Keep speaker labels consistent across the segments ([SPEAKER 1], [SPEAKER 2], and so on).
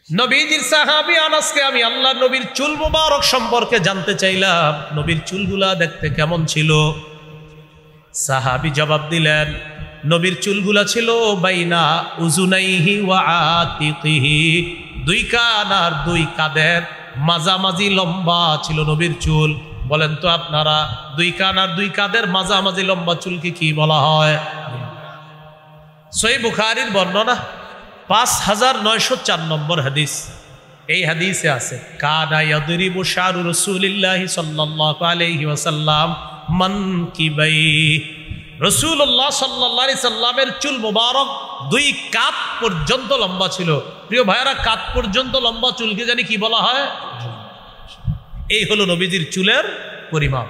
[SPEAKER 1] নবীজির সাহাবী আনাসকে আমি আল্লাহর নবীর চুল মুবারক সম্পর্কে জানতে চাইলাম, নবীর চুলগুলা দেখতে কেমন ছিল। সাহাবী জবাব দিলেন, নবীর চুলগুলা ছিল বাইনা উজুনাইহি ওয়া আতিকিহি, দুই কান আর দুই কাঁধের মাঝামাঝি লম্বা ছিল নবীর চুল। বলেন তো আপনারা, দুই কান আর দুই কাঁধের মাঝামাঝি লম্বা চুলকে কি বলা হয়? সহিহ বুখারীর বর্ণনা 5904 নম্বর হাদিস। এই হাদিসে আছে, কানা ইয়াদরিবু শারু রাসূলিল্লাহি সাল্লাল্লাহু আলাইহি ওয়াসাল্লাম মানকিবাই, রাসূলুল্লাহ সাল্লাল্লাহু আলাইহি সাল্লামের চুল মুবারক দুই কাঁধ পর্যন্ত লম্বা ছিল। প্রিয় ভাইরা, কাঁধ পর্যন্ত লম্বা চুলকে জানি কি বলা হয়? এই হলো নবীজির চুলের পরিমাপ।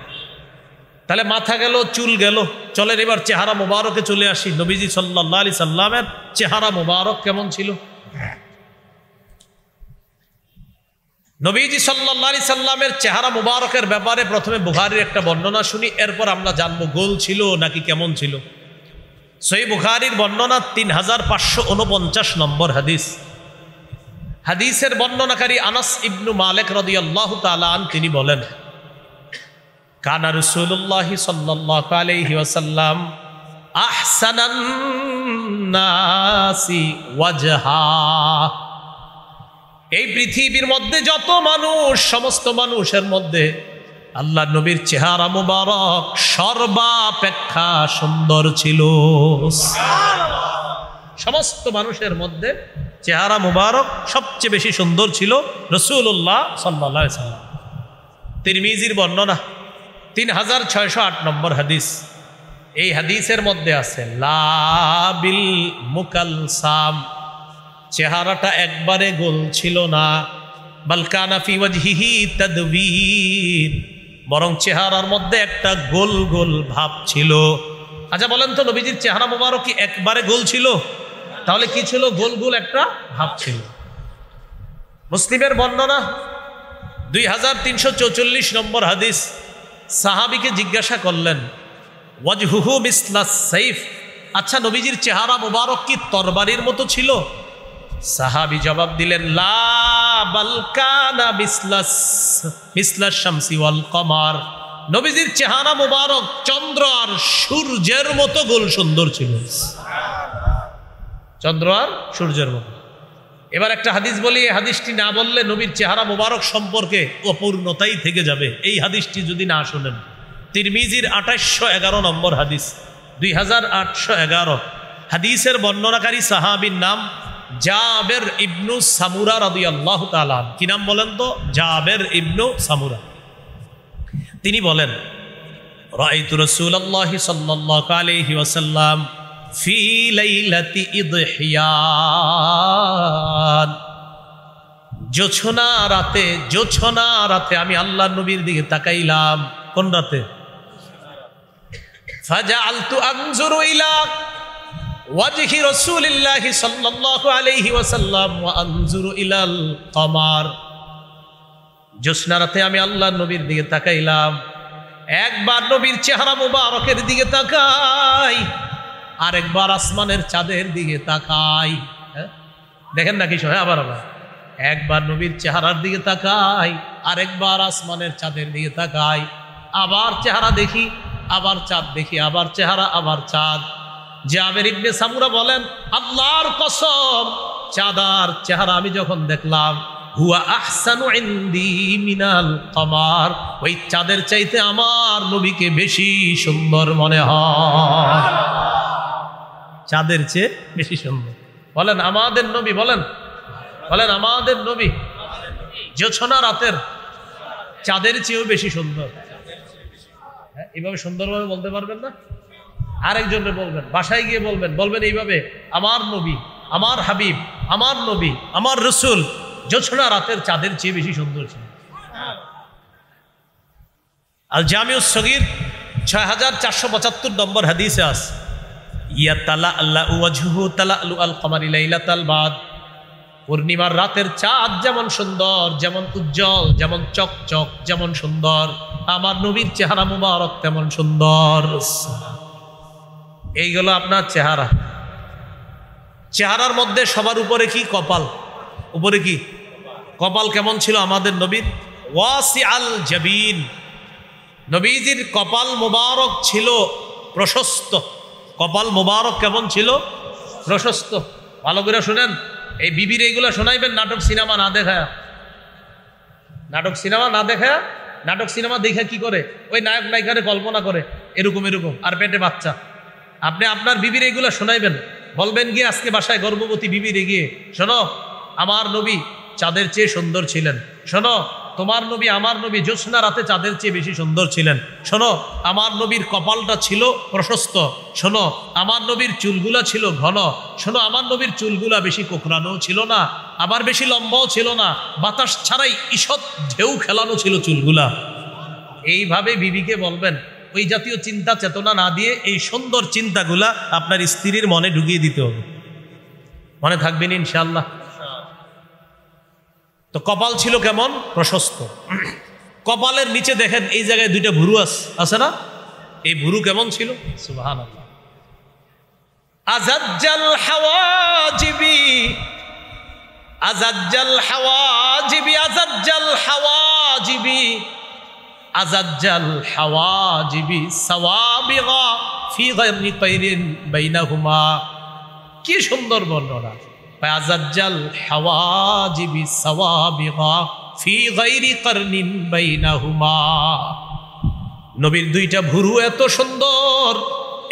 [SPEAKER 1] তাহলে মাথা গেল, চুল গেল, চলেন এবার চেহারা মুবারকে চলে আসি। নবীজি সাল্লাল্লাহু আলাইহি সাল্লামের চেহারা মুবারক কেমন ছিল? নবীজি সাল্লাল্লাহু আলাইহি সাল্লামের চেহারা মুবারকের ব্যাপারে প্রথমে বুখারীর একটা বর্ণনা শুনি, এরপর আমরা জানবো গোল ছিল নাকি কেমন ছিল। সহিহ বুখারীর বর্ণনা 3549 নম্বর হাদিস। হাদিসের বর্ণনাকারী আনাস ইবনু মালিক রাদিয়াল্লাহু তাআলা আন, তিনি বলেন, কানা রাসূলুল্লাহ সাল্লাল্লাহু আলাইহি ওয়াসাল্লাম আহসানান নাসি ওয়াজহা, এই পৃথিবীর মধ্যে যত মানুষ, সমস্ত মানুষের মধ্যে আল্লাহ নবীর চেহারা মুবারক সর্বাপেক্ষা সুন্দর ছিল। সমস্ত মানুষের মধ্যে চেহারা মুবারক সবচেয়ে বেশি সুন্দর ছিল রাসূলুল্লাহ সাল্লাল্লাহু আলাইহি ওয়াসাল্লাম। তিরমিজির বর্ণনা 3608 নম্বর হাদিস। এই হাদিসের মধ্যে আছে, লা বিল মুকালসাম, চেহারাটা একবারে গোল ছিল না, বাল কানা ফি ওয়াজহিহি তাদবীর, বরং চেহারার মধ্যে একটা গোল গোল ভাব ছিল। আচ্ছা বলেন তো, নবীজির চেহারা মুবারক কি একবারে গোল ছিল? তাহলে কি ছিল? গোল গোল একটা ভাব ছিল। মুসলিমের বর্ণনা 2344 নম্বর হাদিস। সাহাবীকে জিজ্ঞাসা করলেন, ওয়াজহুহু মিসলাস সাইফ, আচ্ছা নবীজির চেহারা মুবারক কি তরবারির মতো ছিল? সাহাবী জবাব দিলেন, লা বাল কানা মিসলাস শামসি ওয়াল কমার, নবীজির চেহারা মুবারক চন্দ্র আর সূর্যের মতো গোল সুন্দর ছিল। চন্দ্র আর সূর্যের মতো। এবার একটা হাদিস বলি, এই হাদিসটি না বললে নবীর চেহারা মুবারক সম্পর্কে অপূর্ণতাই থেকে যাবে। এই হাদিসটি যদি না শোনেন, তিরমিজির 2811 নম্বর হাদিস, 2811। হাদিসের বর্ণনাকারী সাহাবীর নাম জাবের ইবনু সামুরা রাদিয়াল্লাহু তাআলা। কি নাম বলেন তো? জাবের ইবনু সামুরা। তিনি বলেন, রাআইতু রাসূলুল্লাহি সাল্লাল্লাহু আলাইহি ওয়াসাল্লাম ফি লাইলাতি ইদহিয়ান, জোছনা রাতে আমি আল্লাহর নবীর দিকে তাকাইলাম। কোন রাতে? ফাজআলতু আনজুরু ইলা ওয়াজহি রাসূলিল্লাহি সাল্লাল্লাহু আলাইহি ওয়াসাল্লাম ওয়া আনজুরু ইলাল কমার, জোছনা রাতে আমি আল্লাহর নবীর দিকে তাকাইলাম। একবার নবীর চেহারা মুবারকের দিকে তাকাই, আরেকবার আসমানের চাঁদের দিকে তাকাই। দেখেন নাকি সবাই? আবার একবার নবীর চেহারার দিকে তাকাই, আরেকবার আসমানের চাঁদের দিকে তাকাই, আবার চেহারা দেখি, আবার চাঁদ দেখি, আবার চেহারা, আবার চাঁদ। জাবের ইবনে সামুরা বলেন, আল্লাহর কসম, চাঁদার চেহারা আমি যখন দেখলাম, হুয়া আহসানু ইনদি মিনাল কমার, ওই চাঁদের চাইতে আমার নবীকে বেশি সুন্দর মনে হয়। চাঁদের চেয়ে বেশি সুন্দর। বলেন আমাদের নবী, বলেন আমাদের নবী জোছনা রাতের চাঁদের চেয়েও বেশি সুন্দর। এইভাবে সুন্দরভাবে বলতে পারবেন না? আরেকজনকে বলবেন, বাসায় গিয়ে বলবেন এইভাবে, আমার নবী, আমার হাবিব, আমার নবী, আমার রসুল জোছনা রাতের চাঁদের চেয়ে বেশি সুন্দর ছিল। আল জামিউস সগীর 6475 নম্বর হাদিসে আছে, পূর্ণিমার রাতের চাঁদ যেমন সুন্দর, যেমন উজ্জ্বল, যেমন চকচক, যেমন সুন্দর, আমার নবীর চেহারা মুবারক তেমন সুন্দর। এইগুলো আপনার চেহারার মধ্যে সবার উপরে কি? কপাল। উপরে কি কপাল কেমন ছিল আমাদের নবীর? ওয়াসিআল জাবিন, নবীজির কপাল মুবারক ছিল প্রশস্ত। কপাল মুবারক কেমন ছিল? প্রশস্ত। ভালো করে শুনেন, এই বিবির এইগুলা শোনাইবেন নাটক সিনেমা না দেখায়। নাটক সিনেমা না দেখায়, নাটক সিনেমা দেখে কি করে? ওই নায়ক নায়িকারে কল্পনা করে এরকম এরকম, আর পেটে বাচ্চা। আপনি আপনার বিবির এইগুলা শোনাইবেন, বলবেন গিয়ে আজকে বাসায় গর্ভবতী বিবির গিয়ে, শোনো আমার নবী চাঁদের চেয়ে সুন্দর ছিলেন, শোনো তোমার নবী আমার নবী জ্যোৎস্না রাতে চাঁদের চেয়ে বেশি সুন্দর ছিলেন, শোনো আমার নবীর কপালটা ছিল প্রশস্ত, শোনো আমার নবীর চুলগুলা ছিল ঘন, শোনো আমার নবীর চুলগুলা বেশি কোকড়ানো ছিল না, আবার বেশি লম্বাও ছিল না, বাতাস ছাড়াই ঈষৎ ঢেউ খেলানো ছিল চুলগুলা। এইভাবে বিবিকে বলবেন। ওই জাতীয় চিন্তা চেতনা না দিয়ে এই সুন্দর চিন্তাগুলা আপনার স্ত্রীর মনে ঢুকিয়ে দিতে হবে। মনে থাকবেন ইনশাআল্লাহ। তো কপাল ছিল কেমন? প্রশস্ত। কপালের নিচে দেখেন এই জায়গায় দুইটা ভুরু আছে না? এই ভুরু কেমন ছিল? সুবহানাল্লাহ। আজাজ্জাল হাওয়াজিবি, আজাজ্জাল হাওয়াজিবি, আজাজ্জাল হাওয়াজিবি, আজাজ্জাল হাওয়াজিবি সাওয়াবিগা ফি গায়রি তাইরিন বাইনাহুমা। কি সুন্দর বর্ণনা! আজাজ্জাল হাওয়াজিবি সাওয়াবিগা ফি গায়রি কারনিন বাইনাহুমা। নবীর দুইটা ভুরু এত সুন্দর,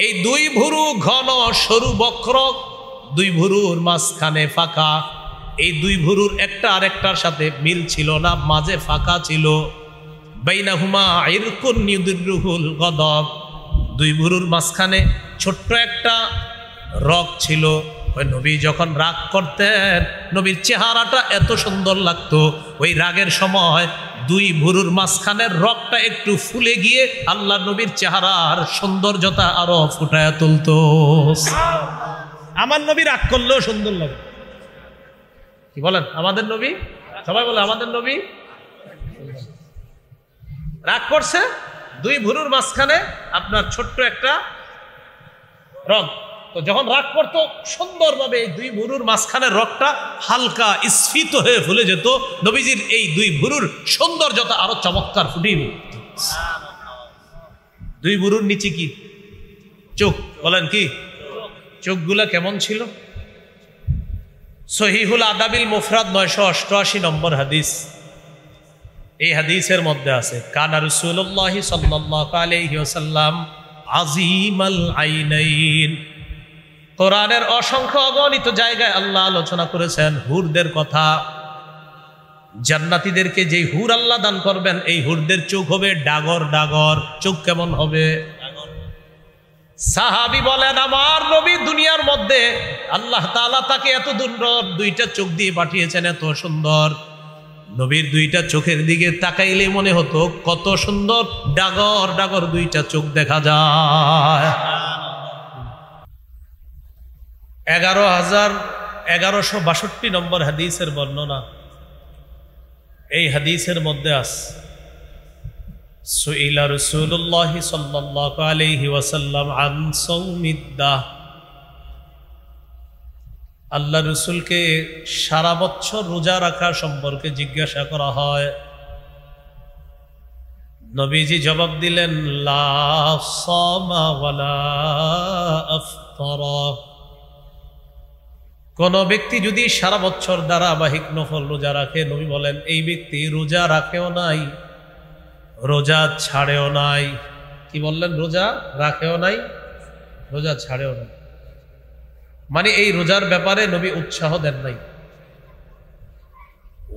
[SPEAKER 1] এই দুই ভুরু ঘন সরু বক্র, দুই ভুরুর মাঝখানে ফাঁকা, এই দুই ভুরুর একটা আরেকটার সাথে মিল ছিল না, মাঝে ফাঁকা ছিল। বাইনাহুমা ইরকুন ইউদিরুহুল গদব, দুই ভুরুর মাঝখানে ছোট্ট একটা রগ ছিল। ওই নবী যখন রাগ করতেন, নবীর চেহারাটা এত সুন্দর লাগতো। ওই রাগের সময় দুই ভুরুর মাঝখানের রগটা একটু ফুলে গিয়ে আল্লাহ নবীর চেহারার সৌন্দর্যতা আরো ফুটায় তুলতো। আমার নবী রাগ করলেও সুন্দর লাগে। কি বলেন? আমাদের নবী, সবাই বলে আমাদের নবী রাগ করছে, দুই ভুরুর মাঝখানে আপনার ছোট্ট একটা রগ। তো যখন রাগ করতো সুন্দরভাবে এই দুই ভুরুর মাঝখানের রগটা হালকা স্ফীত হয়ে ফুলে যেত। নবীজির এই দুই ভুরুর সৌন্দর্যতা আরো চমৎকার ফুটিয়ে উঠত। দুই ভুরুর নিচে কি? চোখ। বলেন কি? চোখগুলা কেমন ছিল? সহিহুল আদাবিল মুফরাদ 988 নম্বর হাদিস। এই হাদিসের মধ্যে আছে, কানা রাসূলুল্লাহ সাল্লাল্লাহু আলাইহি ওয়াসাল্লাম আজিমাল আইনাইন। কোরআনের অসংখ্য অগণিত জায়গায় আল্লাহ আলোচনা করেছেন হুরদের কথা। জান্নাতীদেরকে যেই হুর আল্লাহ দান করবেন, এই হুরদের চোখ হবে ডাগর ডাগর। চোখ কেমন হবে? সাহাবী বলেন, আমার নবী দুনিয়ার মধ্যে আল্লাহ তাআলা তাকে এত সুন্দর দুইটা চোখ দিয়ে পাঠিয়েছেন, এত সুন্দর। নবীর দুইটা চোখের দিকে তাকাইলে মনে হতো কত সুন্দর ডাগর ডাগর দুইটা চোখ দেখা যায়। 11,1162 নম্বর হাদিসের বর্ণনা। এই হাদিসের মধ্যে আছে, সুইলা রাসূলুল্লাহ সাল্লাল্লাহু আলাইহি ওয়াসাল্লাম আন সাওমিদ্দাহ। আল্লাহ রসুলকে সারা বছর রোজা রাখা সম্পর্কে জিজ্ঞাসা করা হয়। নবীজি জবাব দিলেন, লা সামা ওয়ালা আফতারা। কোন ব্যক্তি যদি সারা বছর ধারাবাহিক নফল রোজা রাখে, নবী বলেন এই ব্যক্তি রোজা রাখেও নাই, রোজা ছাড়েও নাই। কি বললেন? রোজা রাখেও নাই, রোজা ছাড়েও নাই। মানে এই রোজার ব্যাপারে নবী উৎসাহ দেন নাই।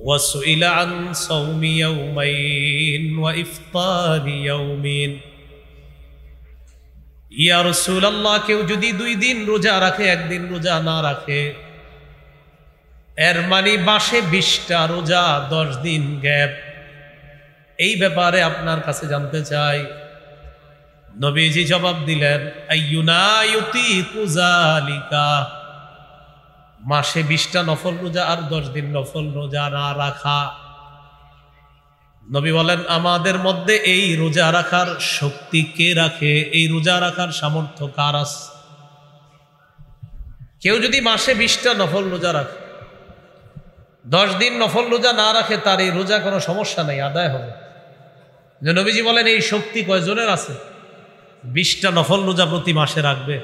[SPEAKER 1] ওয়াসুইলা আন সাওমি ইয়াউমাইন ওয়া ইফতারি ইয়াউমিন। ইয়া রাসূলুল্লাহ, কেউ যদি 2 দিন রোজা রাখে, একদিন রোজা না রাখে, এর মানে মাসে 20টা রোজা, 10 দিন গ্যাপ। এই ব্যাপারে আপনার কাছে জানতে চাই। নবীজি জবাব দিলেন, আইয়ুনা ইউতিকু যালিকা। মাসে 20টা নফল রোজা আর 10 দিন নফল রোজা না রাখা। নবী বলেন, আমাদের মধ্যে এই রোজা রাখার শক্তি কে রাখে? এই রোজা রাখার সামর্থ্য কার আছে? কেউ যদি মাসে 20টা নফল রোজা রাখে, 10 দিন নফল রোজা না রাখে তার এই রোজা কোনো সমস্যা নেই, আদায় হবে। যে নবীজি বলেন এই শক্তি কয়জনের আছে? 20টা নফল রোজা প্রতি মাসে রাখবে।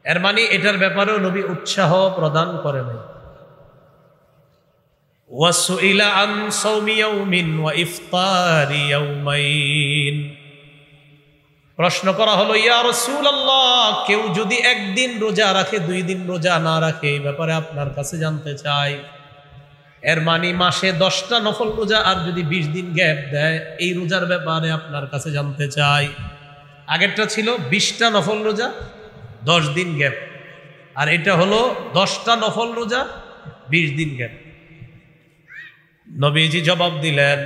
[SPEAKER 1] এর মানে এটার ব্যাপারেও নবী উৎসাহ প্রদান করে নাই। ওয়াসুইলা আন সাওমি ইয়াউমিন ওয়া ইফতারি ইয়াউমাইন, প্রশ্ন করা হলো ইয়া রাসূলুল্লাহ, কেউ যদি একদিন রোজা রাখে 2 দিন রোজা না রাখে, এই ব্যাপারে আপনার কাছে জানতে চাই। এর মানে মাসে 10টা নফল রোজা আর যদি 20 দিন গ্যাপ দেয়, এই রোজার ব্যাপারে আপনার কাছে জানতে চাই। আগেরটা ছিল 20টা নফল রোজা 10 দিন গ্যাপ, আর এটা হলো 10টা নফল রোজা 20 দিন গ্যাপ। নবীজি জবাব দিলেন,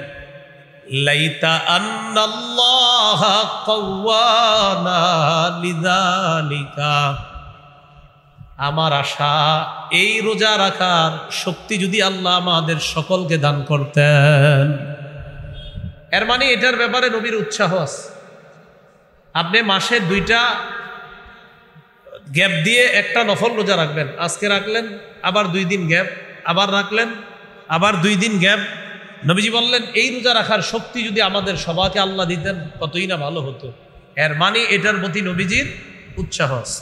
[SPEAKER 1] লাইতা আন্নাল্লাহ কাওয়ানা লিযালিকা, আমার আশা এই রোজা রাখার শক্তি যদি আল্লাহ আমাদের সকলকে দান করতেন। এর মানে এটার ব্যাপারে নবীর উৎসাহ আছে। আপনি মাসে 2টা গ্যাপ দিয়ে একটা নফল রোজা রাখবেন, আজকে রাখলেন, আবার 2 দিন গ্যাপ, আবার রাখলেন, আবার 2 দিন গ্যাপ। নবীজি বললেন এই রোজা রাখার শক্তি যদি আমাদের সবাইকে আল্লাহ দিতেন কতই না ভালো হতো। এর মানে এটার প্রতি নবীজির উৎসাহ আছে।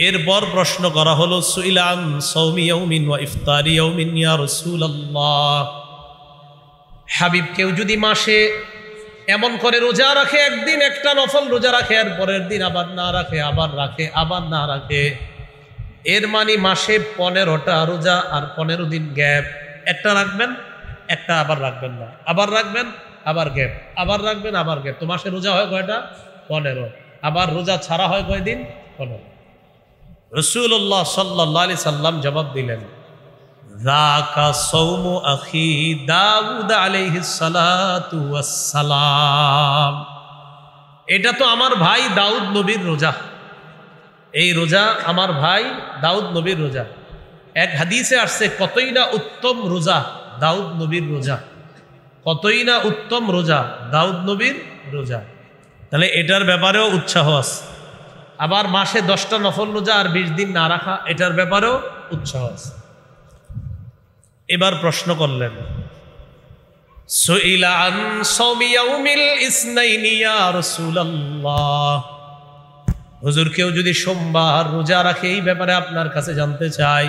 [SPEAKER 1] এরপর প্রশ্ন করা হলো সুইলা আন সাওমি ইয়াউমিন ওয়া ইফতারি ইয়াউমিন ইয়া রাসূলুল্লাহ, হাবিব কেউ যদি মাসে এমন করে রোজা রাখে, একদিন একটা নফল রোজা রাখে, আর পরের দিন আবার না রাখে, আবার রাখে, আবার না রাখে, এর মানে মাসে 15টা রোজা আর 15 দিন গ্যাপ। একটা রাখবেন, একটা আবার রাখবেন না, আবার রাখবেন, আবার গ্যাপ, আবার রাখবেন, আবার গ্যাপ। তো মাসে রোজা হয় কয়টা? 15। আবার রোজা ছাড়া হয় কয়দিন? 15। রাসূলুল্লাহ সাল্লাল্লাহু আলাইহি সাল্লাম জবাব দিলেন, যাকা সাওমু আখি দাউদ আলাইহিস সালাতু ওয়াস সালাম, এটা তো আমার ভাই দাউদ নবীর রোজা। এই রোজা আমার ভাই দাউদ নবীর রোজা। এক হাদিসে আসছে কতই না উত্তম রোজা দাউদ নবীর রোজা, কতই না উত্তম রোজা দাউদ নবীর রোজা। তাহলে এটার ব্যাপারেও উৎসাহ আছে। আবার মাসে 10টা নফল রোজা আর 20 দিন না রাখা, এটার ব্যাপারেও উৎসাহ আছে। এবার প্রশ্ন করলেন, সুইলা আন সাওমি ইয়াউমিল ইসনাইনি ইয়া রাসূলুল্লাহ, হুজুর কেউ যদি সোমবার রোজা রাখে, এই ব্যাপারে আপনার কাছে জানতে চাই।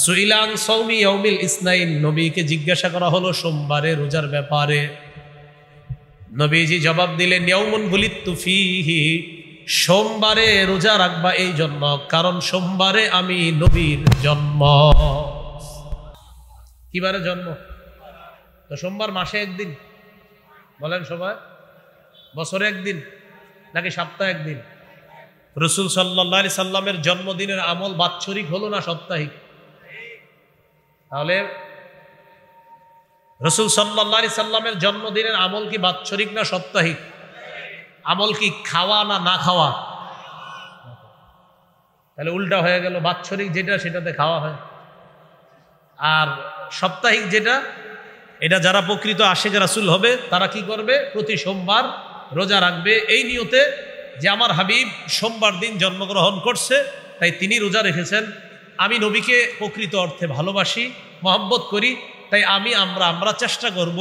[SPEAKER 1] সুইলা আন সাওমি ইয়াউমিল ইসনাইন, নবীকে জিজ্ঞাসা করা হলো সোমবারে রোজার ব্যাপারে। নবীজি জবাব দিলেন, ইয়াউমুন বুলিতু ফীহি, সোমবারে রোজা রাখবা এই জন্য কারণ সোমবারে আমি নবীর জন্ম। কিবারে জন্ম? তো সোমবার মাসে একদিন, বলেন সবাই, বছরে একদিন নাকি সপ্তাহে একদিন? রাসূল সাল্লাল্লাহু আলাইহি সাল্লামের জন্মদিনের আমল বাৎসরিক হলো না সাপ্তাহিক? তাহলে রাসূল সাল্লাল্লাহু আলাইহি সাল্লামের জন্মদিনের আমল কি বাৎসরিক না সাপ্তাহিক? আমল কি খাওয়া না না খাওয়া? তাহলে উল্টা হয়ে গেল, বাৎসরিক যেটা সেটাতে খাওয়া হয়, আর সাপ্তাহিক যেটা, এটা যারা প্রকৃত আশিক রাসূল হবে তারা কি করবে? প্রতি সোমবার রোজা রাখবে, এই নিয়তে যে আমার হাবিব সোমবার দিন জন্মগ্রহণ করছে তাই তিনি রোজা রেখেছেন। আমি নবীকে প্রকৃত অর্থে ভালোবাসি, মহব্বত করি, তাই আমরা চেষ্টা করব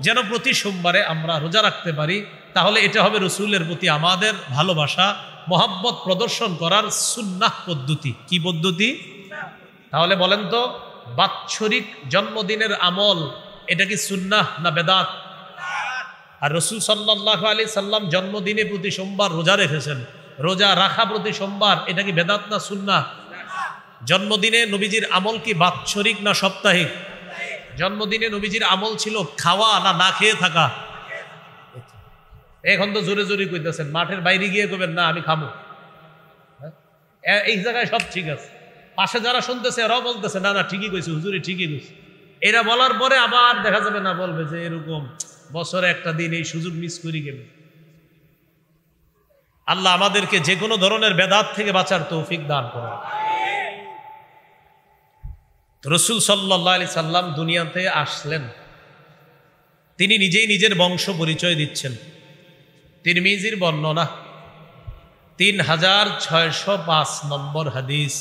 [SPEAKER 1] যেন প্রতি সোমবারে আমরা রোজা রাখতে পারি। তাহলে এটা হবে রসুলের প্রতি আমাদের ভালোবাসা, মহব্বত প্রদর্শন করার সুন্নাহ পদ্ধতি। কি পদ্ধতি? তাহলে বলেন তো, বাৎসরিক জন্মদিনের আমল এটা কি সুন্নাহ না বেদাত? আর রাসূল সাল্লাল্লাহু আলাইহি সাল্লাম জন্মদিনে প্রতি সোমবার রোজা রেখেছেন, রোজা রাখা প্রতি সোমবার, এটা কি বেদাত না সুন্নাহ? জন্মদিনে নবীজির আমল কি বাৎসরিক না সাপ্তাহিক? জন্মদিনে নবীজির আমল ছিল খাওয়া না না খেয়ে থাকা? এখন তো জোরে জোরে কইতেছেন, মাঠের বাইরে গিয়ে কইবেন না আমি খামো। এই জায়গায় সব ঠিক আছে, পাশে যারা শুনতেছে এরাও বলতেছে না না ঠিকই কইছে, হুজুরি ঠিকই কইছে। এরা বলার পরে আবার দেখা যাবে না, বলবে যে এরকম বছরে একটা দিন এই সুযোগ মিস করি গেল। আল্লাহ আমাদেরকে যে কোনো ধরনের বেদাত থেকে বাঁচার তৌফিক দান করুন। রাসূল সাল্লাল্লাহু আলাইহি সাল্লাম দুনিয়াতে আসলেন, তিনি নিজেই নিজের বংশ পরিচয় দিচ্ছেন। তিরমিজির বর্ণনা 3605 নম্বর হাদিস।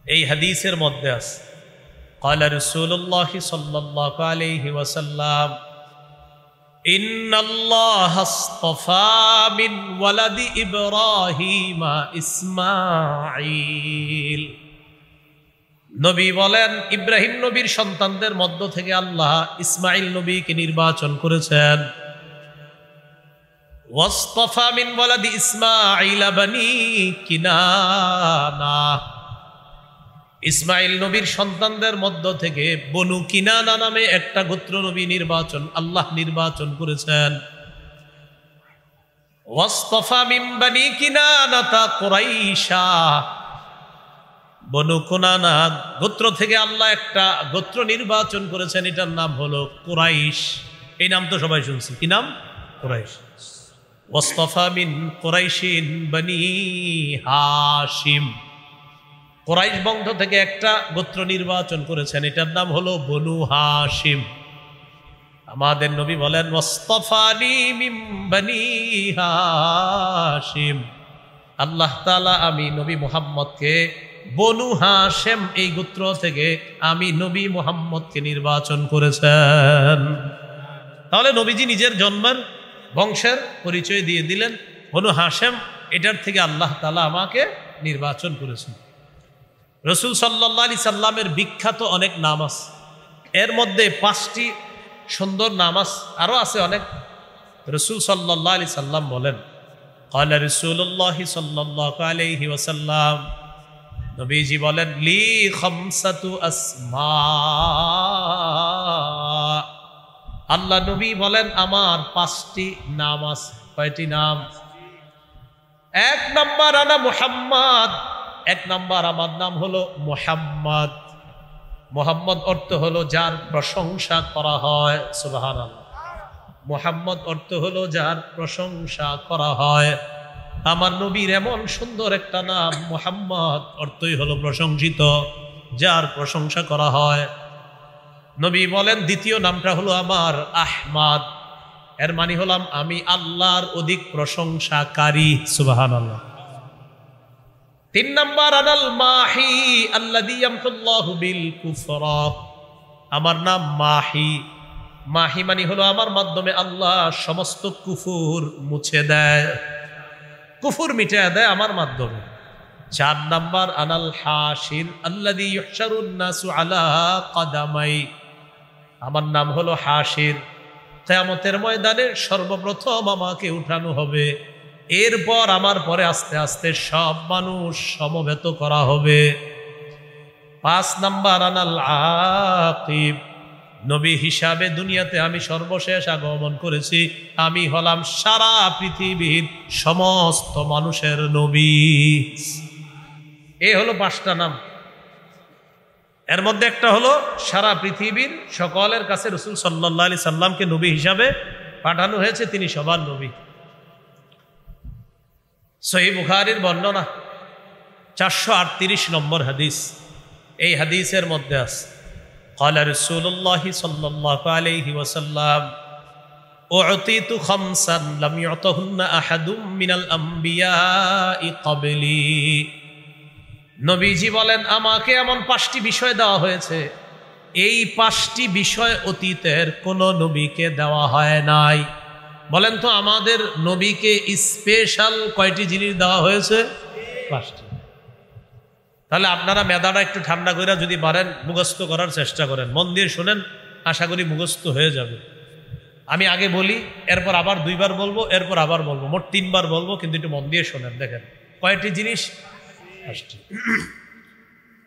[SPEAKER 1] এই হাদিসের মধ্যে আছে قال رسول الله صلى الله عليه وسلم إن الله اصطفى من ولد إبراهيم إسماعيل নবী বলেন ইব্রাহিম নবীর সন্তানদের মধ্য থেকে আল্লাহ ইসমাইল নবীকে নির্বাচন করেছেন ওয়াসতাফা মিন ওয়ালাদি ইসমাইল বানি কিনানা ইসমাইল নবীর সন্তানদের মধ্য থেকে বনু কিনানা নামে একটা গোত্র নবী আল্লাহ নির্বাচন করেছেন ওয়াসতাফা মিন বানি কিনানাতা কুরাইশা বনু কিনানা গোত্র থেকে আল্লাহ একটা গোত্র নির্বাচন করেছেন, এটার নাম হলো কুরাইশ। এই নাম তো সবাই শুনছি, কি নাম? কুরাইশ। ওয়াসতাফা মিন কুরাইশিন বানি হাশিম, কুরাইশ বংশ থেকে একটা গোত্র নির্বাচন করেছেন, এটার নাম হলো বনু হাশিম। আমাদের নবী বলেন ওয়াসতাফানি মিন বানি হাশিম, আল্লাহ তাআলা আমি নবী মুহাম্মদকে বনু হাশিম এই গোত্র থেকে আমি নবী মুহাম্মদকে নির্বাচন করেছেন। তাহলে নবীজি নিজের জন্মের বংশের পরিচয় দিয়ে দিলেন, বনু হাশিম এটার থেকে আল্লাহ তাআলা আমাকে নির্বাচন করেছেন। রাসূল সাল্লাল্লাহু আলাইহি সাল্লামের বিখ্যাত অনেক নাম আছে, এর মধ্যে 5টি সুন্দর নাম আছে, আরো আছে অনেক। রাসূল সাল্লাল্লাহু আলাইহি সাল্লাম বলেন ক্বালা রাসূলুল্লাহি সাল্লাল্লাহু আলাইহি ওয়াসাল্লাম, নবীজি বলেন লি খামসাতু আসমা, আল্লাহ নবী বলেন আমার 5টি নাম আছে। কয়টি নাম? 1 নাম্বার আনা মুহাম্মদ, 1 নাম্বার আমার নাম হলো মুহাম্মদ। মুহাম্মদ অর্থ হলো যার প্রশংসা করা হয়, সুবহানাল্লাহ। মুহাম্মদ অর্থ হলো যার প্রশংসা করা হয়। আমার নবীর এমন সুন্দর একটা নাম মুহাম্মদ, অর্থই হলো প্রশংসিত, যার প্রশংসা করা হয়। নবী বলেন দ্বিতীয় নামটা হলো আমার আহমদ, এর মানে হলাম আমি আল্লাহর অধিক প্রশংসাকারী, সুবহানাল্লাহ। 3 নাম্বার আনাল মাহি আল্লাযী ইয়ামহুল্লাহু বিল কুফরা, আমার নাম মাহি। মাহি মানে হলো আমার মাধ্যমে আল্লাহ সমস্ত কুফর মুছে দেয়, কুফর মিটিয়ে দেয় আমার মাধ্যমে। 4 নাম্বার আনাল হাশির আল্লাযী ইহশারুন নাসু আলা কদামাই, আমার নাম হলো হাশির। কিয়ামতের ময়দানে সর্বপ্রথম আমাকে উঠানো হবে, এরপর আমার পরে আস্তে আস্তে সব মানুষ সমবেত করা হবে। 5 নাম্বার আনাল আকিব, নবী হিসাবে দুনিয়াতে আমি সর্বশেষ আগমন করেছি, আমি হলাম সারা পৃথিবীর সমস্ত মানুষের নবী। এই হলো 5টা নাম, এর মধ্যে একটা হলো সারা পৃথিবীর সকলের কাছে রাসূল সাল্লাল্লাহু আলাইহি সাল্লামকে নবী হিসাবে পাঠানো হয়েছে, তিনি সবার নবী। সহিহ বুখারীর বর্ণনা 438 নম্বর হাদিস, এই হাদিসের মধ্যে আছে قال رسول الله صلى الله عليه وسلم أعطيت خمسا لم يعطهن أحد من الأنبياء قبلي, নবীজি বলেন আমাকে এমন 5টি বিষয় দেওয়া হয়েছে, এই 5টি বিষয় অতীতের কোন নবীকে দেওয়া হয় নাই। বলেন তো আমাদের নবীকে স্পেশাল কয়টি জিনিস দেওয়া হয়েছে? 5টি। তাহলে আপনারা মেধাটা একটু ঠান্ডা করে যদি পারেন মুখস্থ করার চেষ্টা করেন, মন দিয়ে শোনেন, আশা করি মুখস্থ হয়ে যাবে। আমি আগে বলি, এরপর আবার 2 বার বলবো, এরপর আবার বলবো, মোট 3 বার বলবো, কিন্তু একটু মন দিয়ে শোনেন। দেখেন কয়টি জিনিস? 5টি।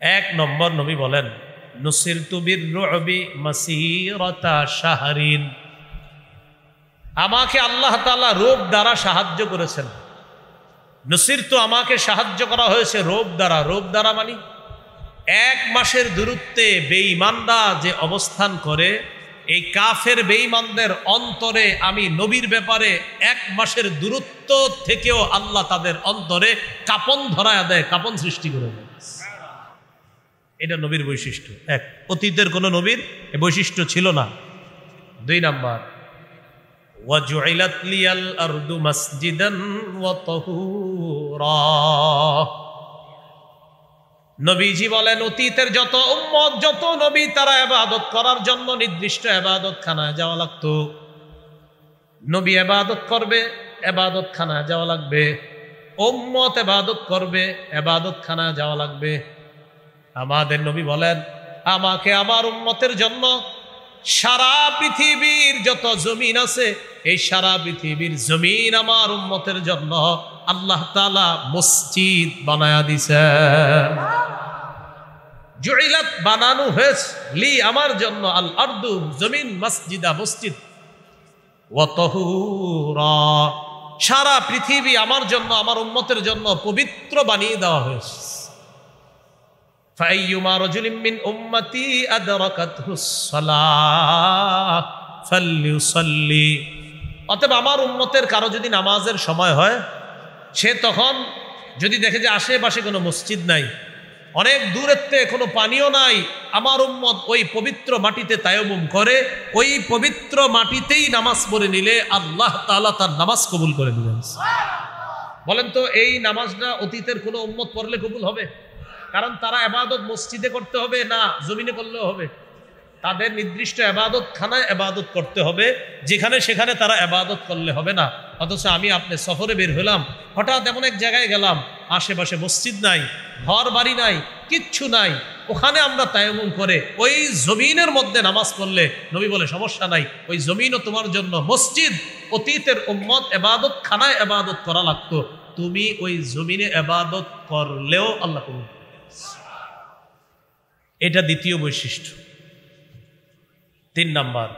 [SPEAKER 1] 1 নম্বর নবী বলেন নুসিরতু বির-রু'বি মাসিরাতা শাহরিন, আমাকে আল্লাহ তাআলা রূপ দ্বারা সাহায্য করেছেন। নুসিরতু আমাকে সাহায্য করা হয়েছে রূপ দ্বারা। রূপ দ্বারা মানে 1 মাসের দূরত্বে বেঈমানরা যে অবস্থান করে, এই কাফের বেঈমানদের অন্তরে আমি নবীর ব্যাপারে 1 মাসের দূরত্ব থেকেও আল্লাহ তাদের অন্তরে কাঁপন ধরায়া দেয়, কাঁপন সৃষ্টি করে দেয়। এটা নবীর বৈশিষ্ট্য। 1, অতীতের কোন নবীর এই বৈশিষ্ট্য ছিল না। 2 নাম্বার ওয়াজুইলাত লিয়াল আরদু মাসজিদান ওয়া তাহুরা, নবীজি বলেন অতীতের যত উম্মত যত নবী তারা ইবাদত করার জন্য নির্দিষ্ট ইবাদতখানায় যাওয়া লাগতো। নবী ইবাদত করবে, ইবাদতখানায় যাওয়া লাগবে। উম্মত ইবাদত করবে, ইবাদতখানায় যাওয়া লাগবে। আমাদের নবী বলেন আমাকে আমার উম্মতের জন্য সারা পৃথিবীর যত জমিন আছে এই সারা পৃথিবীর জমিন আমার উম্মতের জন্য আল্লাহ তাআলা মসজিদ বানায়া দিয়েছেন। জুইলাত বানানো হয়েছে লি আমার জন্য আল আরদু জমিন মসজিদা মসজিদ ওয়া তাহুরা, সারা পৃথিবী আমার জন্য আমার উম্মতের জন্য পবিত্র বানিয়ে দেওয়া হয়েছে। ফাইয়ুমা রাজুলিন মিন উম্মতি আদরাকাতহুস সালাহ ফালইউসাল্লি, অতএব আমার উম্মতের কারো যদি নামাজের সময় হয় সে তখন যদি দেখে যে আশেপাশে কোনো মসজিদ নাই, অনেক দূরেতে কোনো পানিও নাই, আমার উম্মত ওই পবিত্র মাটিতে তায়াম্মুম করে ওই পবিত্র মাটিতেই নামাজ পড়ে নিলে আল্লাহ তাআলা তার নামাজ কবুল করে নেবেন। বলেন তো এই নামাজটা অতীতের কোনো উম্মত পড়লে কবুল হবে? কারণ তারা ইবাদত মসজিদে করতে হবে না জমিনে করলেও হবে, তাদের নির্দিষ্ট ইবাদত খানায় ইবাদত করতে হবে, যেখানে সেখানে তারা ইবাদত করলে হবে না। অথচ আমি আপনি সফরে বের হলাম, হঠাৎ এমন এক জায়গায় গেলাম আশেপাশে মসজিদ নাই, ঘর বাড়ি নাই, কিচ্ছু নাই, ওখানে আমরা তায়াম্মুম করে ওই জমিনের মধ্যে নামাজ পড়লে নবী বলে সমস্যা নাই, ওই জমিনও তোমার জন্য মসজিদ। অতীতের উম্মত ইবাদত খানায় ইবাদত করা লাগতো, তুমি ওই জমিনে ইবাদত করলেও আল্লাহ কবুল। এটা দ্বিতীয় বৈশিষ্ট্য। 3 নাম্বার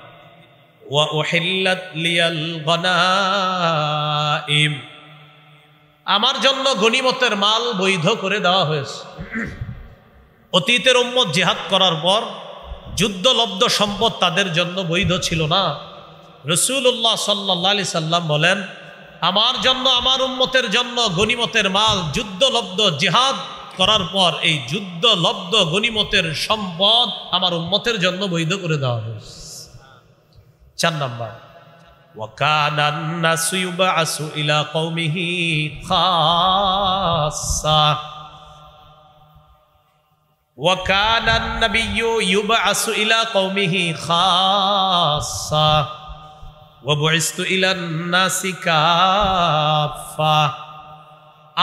[SPEAKER 1] ওয়া উহিল্লাত লিয়াল গনাইম, আমার জন্য গনিমতের মাল বৈধ করে দেওয়া হয়েছে। অতীতের উম্মত জিহাদ করার পর যুদ্ধলব্ধ সম্পদ তাদের জন্য বৈধ ছিল না। রাসূলুল্লাহ সাল্লাল্লাহু আলাইহি সাল্লাম বলেন আমার জন্য আমার উম্মতের জন্য গনিমতের মাল যুদ্ধলব্ধ জিহাদ করার পর এই যুদ্ধলব্ধ গনিমতের সম্পদ আমার উম্মতের জন্য বৈধ করে দেওয়া হয়েছে। 4 নাম্বার وَكَانَ النَّاسُ يُبْعَثُ إِلَى قَوْمِهِ خَاصَّةً وَكَانَ النَّبِيُّ يُبْعَثُ إِلَى قَوْمِهِ خَاصَّةً وَبُعِثْتُ إِلَى النَّاسِ كَافَّةً,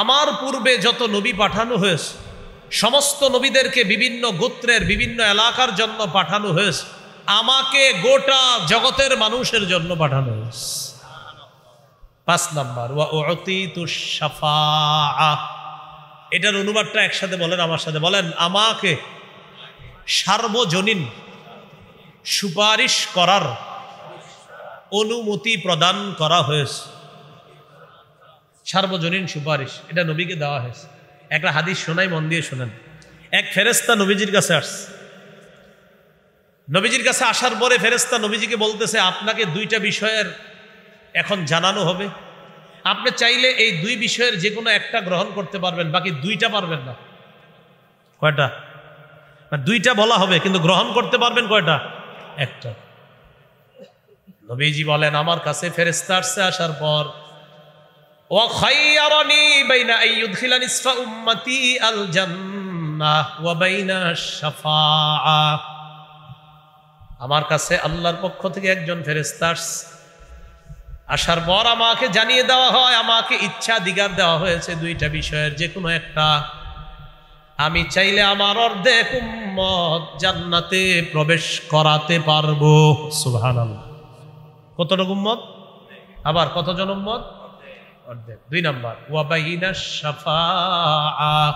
[SPEAKER 1] আমার পূর্বে যত নবী পাঠানো হয়েছে সমস্ত নবীদেরকে বিভিন্ন গোত্রের বিভিন্ন এলাকার জন্য পাঠানো হয়েছে, আমাকে গোটা জগতের মানুষের জন্য পাঠানো হয়েছে। 5 নাম্বার ওয়া উতিতুশ শাফাআহ, এটার অনুবাদটা একসাথে বলেন আমার সাথে বলেন, আমাকে সার্বজনীন সুপারিশ করার অনুমতি প্রদান করা হয়েছে। সার্বজনীন সুপারিশ এটা নবীকে দেওয়া হয়েছে। একটা হাদিস শোনাই, মন দিয়ে শোনেন। এক ফেরেশতা নবীজির কাছে আসছে, নবীজির কাছে আসার পরে ফেরেশতা নবীজিকে বলতেছে আপনাকে 2টা বিষয়ের এখন জানানো হবে, আপনি চাইলে এই 2 বিষয়ের যে কোনো একটা গ্রহণ করতে পারবেন, বাকি 2টা পারবেন না। কয়টা? 2টা বলা হবে কিন্তু গ্রহণ করতে পারবেন কয়টা? একটা। নবীজি বলেন আমার কাছে ফেরেশতা আসছে, আসার পর ওয়া খায়্যারানি বাইনা আইয়ুদখিলা নিসফা উম্মতি আল জান্নাহ ওয়া বাইনা শাফাআহ, আমার কাছে আল্লাহর পক্ষ থেকে একজন ফেরেশতা আসছে, আসার পর আমাকে জানিয়ে দেওয়া হয়, আমাকে ইচ্ছা দিগার দেওয়া হয়েছে 2টা বিষয়ের যে কোনো একটা, আমি চাইলে আমার অর্ধেক উম্মত জান্নাতে প্রবেশ করাতে পারবো। সুবহানাল্লাহ। কতটুকু উম্মত? আবার কতজন উম্মত? অর্ধেক। 2 নাম্বার ওয়া বাইনাশ শাফাআহ,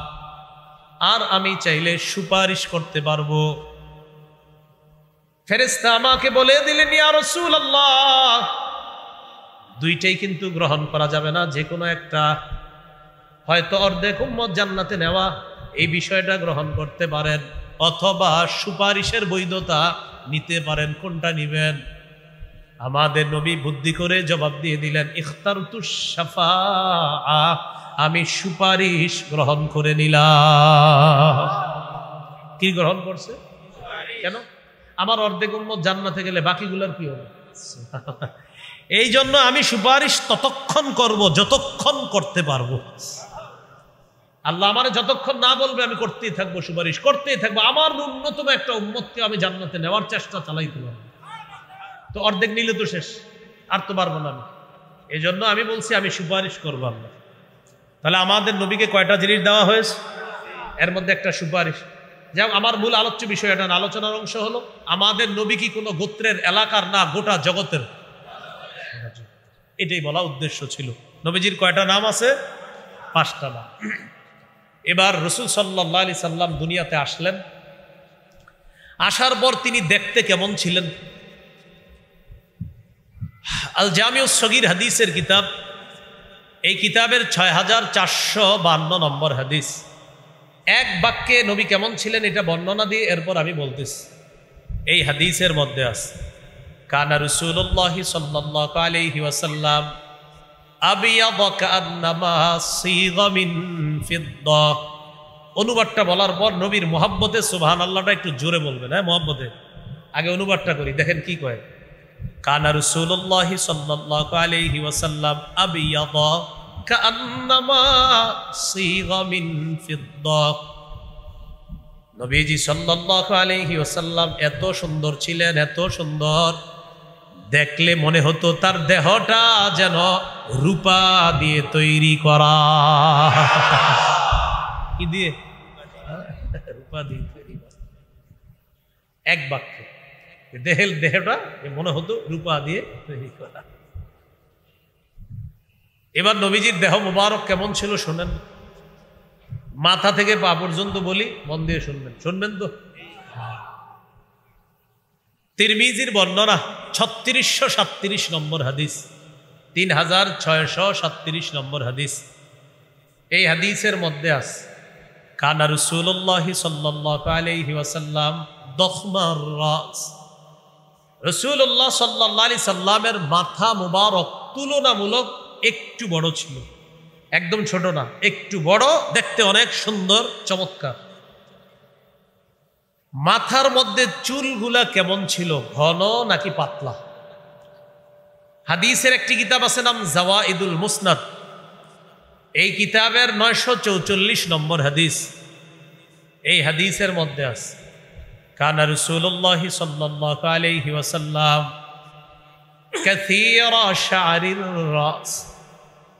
[SPEAKER 1] আর আমি চাইলে সুপারিশ করতে পারবো। ফেরেশতা আমাকে বলে দিলেন ইয়া রাসূলুল্লাহ 2টাই কিন্তু গ্রহণ করা যাবে না, যে কোনো একটা, হয়তো অর্ধেক উম্মত জান্নাতে নেওয়া এই বিষয়টা গ্রহণ করতে পারেন, অথবা সুপারিশের বৈধতা নিতে পারেন, কোনটা নিবেন? আমাদের নবী বুদ্ধি করে জবাব দিয়ে দিলেন ইখতারতুশ শাফাআহ, আমি সুপারিশ গ্রহণ করে নিলাম। কি গ্রহণ করছে? কেন? আমার অর্ধেক উম্মত জান্নাতে গেলে বাকিগুলোর কি হবে? এই জন্য আমি সুপারিশ ততক্ষণ করব যতক্ষণ করতে পারবো। আল্লাহ আমার যতক্ষণ না বলবে আমি করতেই থাকবো, সুপারিশ করতেই থাকবো, আমার ন্যূনতম একটা উম্মতকে আমি জান্নাতে নেওয়ার চেষ্টা চালাইতে পারবো। তো অর্ধেক নিলে তো শেষ, আর তো পারবো না আমি। এই জন্য আমি বলছি আমি সুপারিশ করবো আল্লাহ। তাহলে আমাদের নবীকে কয়টা জিনিস দেওয়া হয়েছে, এর মধ্যে একটা সুপারিশ। যেমন আমার মূল আলোচ্য বিষয়, এটা আলোচনার অংশ হলো আমাদের নবী কি কোনো গোত্রের, এলাকার না, গোটা জগতের, এটাই বলা উদ্দেশ্য ছিল। নবীজির কয়টা নাম আছে? 5টা নাম। এবার রাসূল সাল্লাল্লাহু আলাইহি সাল্লাম দুনিয়াতে আসলেন। আসার পর তিনি দেখতে কেমন ছিলেন? আল জামিউস সগীর হাদিসের কিতাব, এই কিতাবের 6452 নম্বর হাদিস। এক বাক্যে নবী কেমন ছিলেন এটা বর্ণনা দিয়ে এরপর আমি বলতেছি। এই হাদিসের মধ্যে আছে কানা রাসূলুল্লাহি সাল্লাল্লাহু আলাইহি ওয়াসাল্লাম আবিয়াদ কান্নামা সিগা মিন ফিদ্দা। অনুবাদটা বলার পর নবীর মুহাব্বতে সুবহানাল্লাহটা একটু জোরে বলবেন। হ্যাঁ, মুহাব্বতে আগে অনুবাদটা করি, দেখেন কি কয়। কানা রাসূলুল্লাহি সাল্লাল্লাহু আলাইহি ওয়াসাল্লাম আবিয়াদ কান্নামা সিগা মিন ফিদ্দা। নবীজি সাল্লাল্লাহু আলাইহি ওয়াসাল্লাম এত সুন্দর ছিলেন, এত সুন্দর, দেখলে মনে হতো তার দেহটা যেন রূপা দিয়ে তৈরি করা। কি দিয়ে? রূপা দিয়ে তৈরি করা। এক বাক্যে দেহটা মনে হতো রূপা দিয়ে তৈরি করা। এবার নবীজির দেহ মুবারক কেমন ছিল শোনেন। মাথা থেকে পা পর্যন্ত বলি, মন দিয়ে শুনবেন, শুনবেন তো। তিরমিজির বর্ণনা 3637 নম্বর হাদিস, 3637 নম্বর হাদিস। এই হাদিসের মধ্যে আছে কানা রাসূলুল্লাহি সাল্লাল্লাহু আলাইহি ওয়াসাল্লাম দখমার রাস। রাসূলুল্লাহ সাল্লাল্লাহু আলাইহি সাল্লামের মাথা মুবারক তুলনামূলক একটু বড় ছিল, একদম ছোট না, একটু বড়, দেখতে অনেক সুন্দর, চমৎকার। মাথার মধ্যে চুলগুলা কেমন ছিল, ঘন নাকি পাতলা? হাদিসের একটি কিতাব আছে নাম জাওয়াইদুল মুসনাদ, এই কিতাবের 944 নম্বর হাদিস। এই হাদিসের মধ্যে আছে কানা রাসূলুল্লাহি সাল্লাল্লাহু আলাইহি ওয়াসাল্লাম কাসীরা শা'রির রাস।